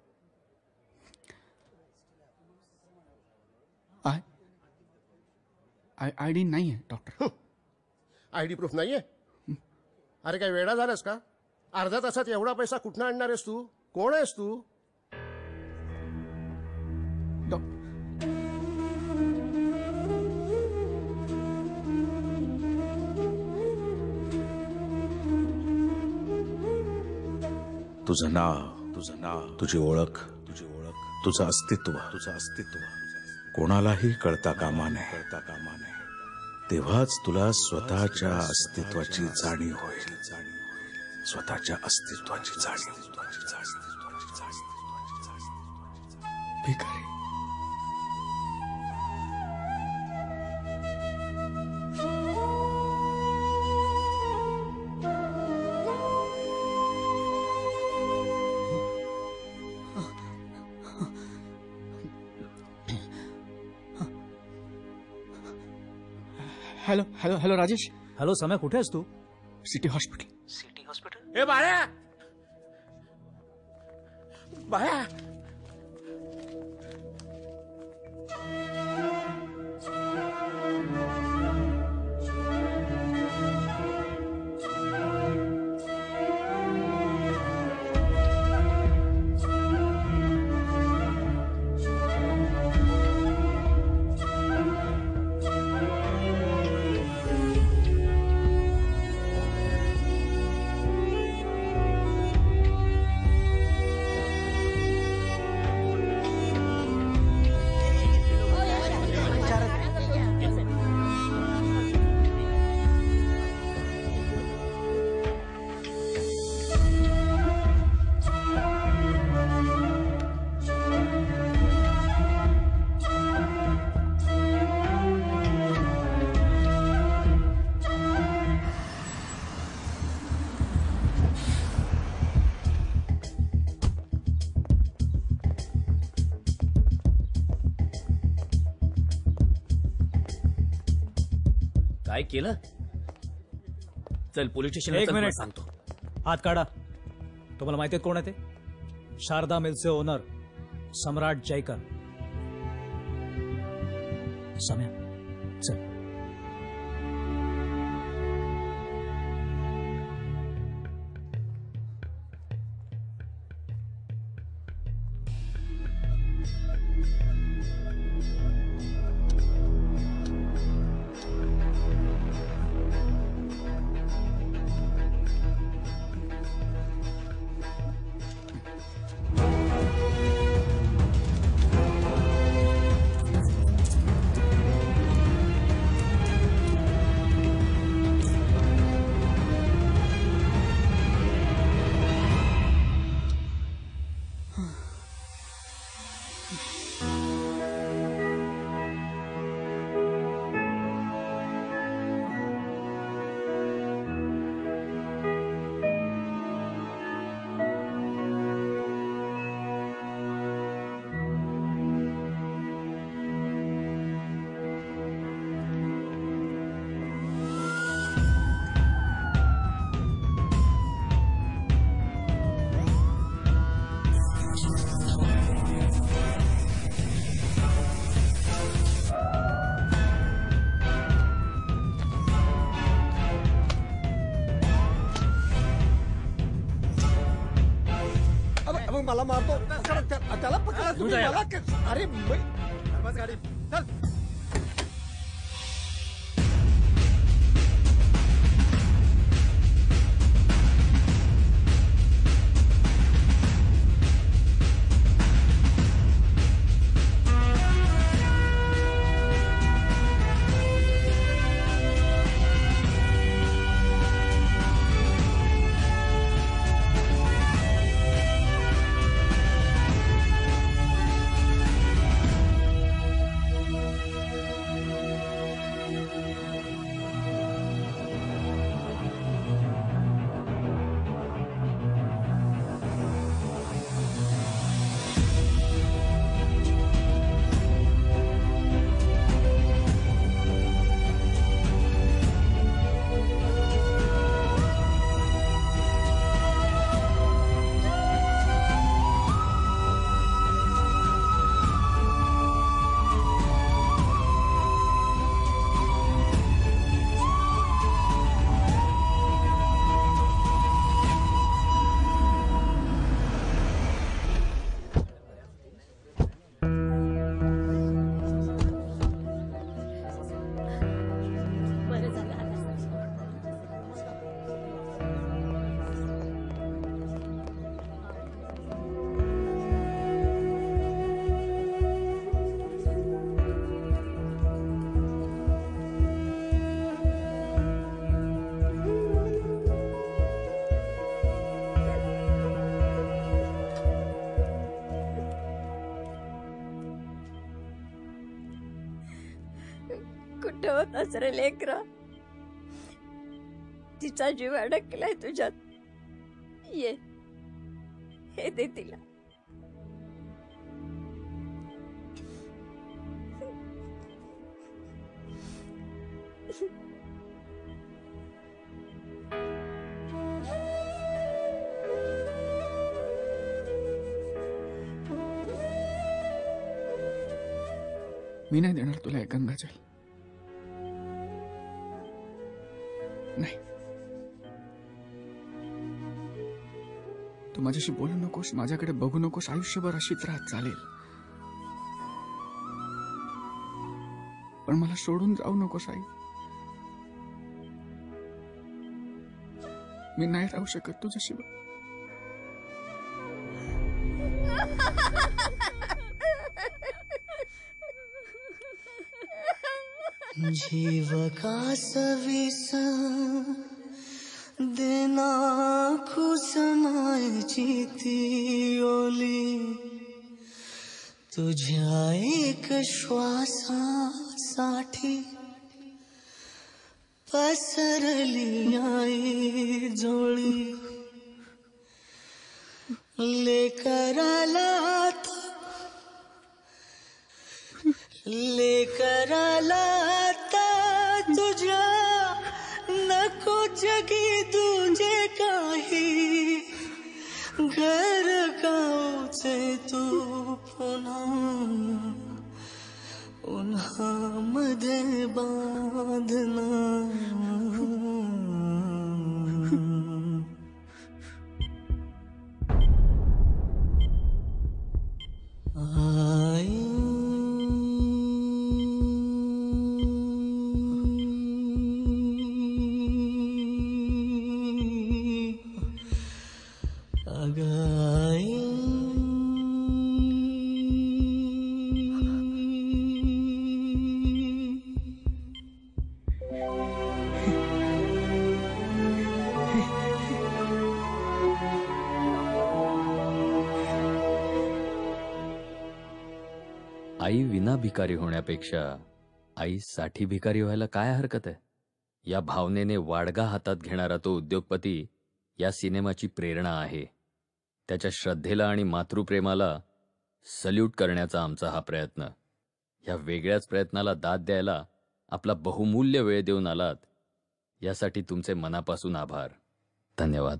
आयडी नाही आहे डॉक्टर. आयडी प्रूफ नाहीये? अरे काय वेडा झालास का? अर्ध्या तासात एवढा पैसा कुठनं आणणार आहेस तू? कोण आहेस तू? तुझं नाव, तुझी ओळख, तुझं अस्तित्व कोणालाही कळता कामा नये. तेव्हाच तुला स्वतःच्या अस्तित्वाची जाणीव होईल. स्वतःच्या अस्तित्वाची जाणीव. भिकारी. Hello hello hello Rajesh. Hello समय, कुठे आहेस तू? City hospital. ए बाळ्या, बाळ्या, काय केलं? चल पोलीस स्टेशनला एक चल, तुला मिनिट सांगतो. हात काढा. तुम्हाला माहिती कोण आहे ते? शारदा मिलचे ओनर सम्राट जयकर. सम्या चल. मला मारतो. त्याला पकडा तुम्ही. मला अरे बस गाडी चल. कुठे होतास रे लेकरा? तिचा जीव अडकलाय तुझ्यात. ये हे दे तिला. मी नाही देणार तुला एक गंगाजल. नाही, तू माझ्याशी बोलू नकोस, माझ्याकडे बघू नकोस. आयुष्यभर अशीच राहत चालेल, पण मला सोडून जाऊ नकोस आई. मी नाही राहू शकत तुझ्याशिवाय. जीव का सवीस देना खुसमायची ती ओली, तुझ्या एक श्वासासाठी पसरली आई जोळी. लेकराला तुझ्या म्हणजे काही घर गावचे तू पुन्हा उन्हामध्ये बांधना आई आई विना भिकारी होण्यापेक्षा आई साठी भिकारी व्हायला काय हरकत आहे? या भावनेने वाडगा हातात घेणारा तो उद्योगपती या सिनेमाची प्रेरणा आहे. त्याच्या श्रद्धेला आणि मातृप्रेमाला सल्यूट करण्याचा आमचा हा प्रयत्न. या वेगळ्याच प्रयत्नाला दाद द्यायला आपला बहुमूल्य वेळ देऊन आलात यासाठी तुमचे मनापासून आभार. धन्यवाद.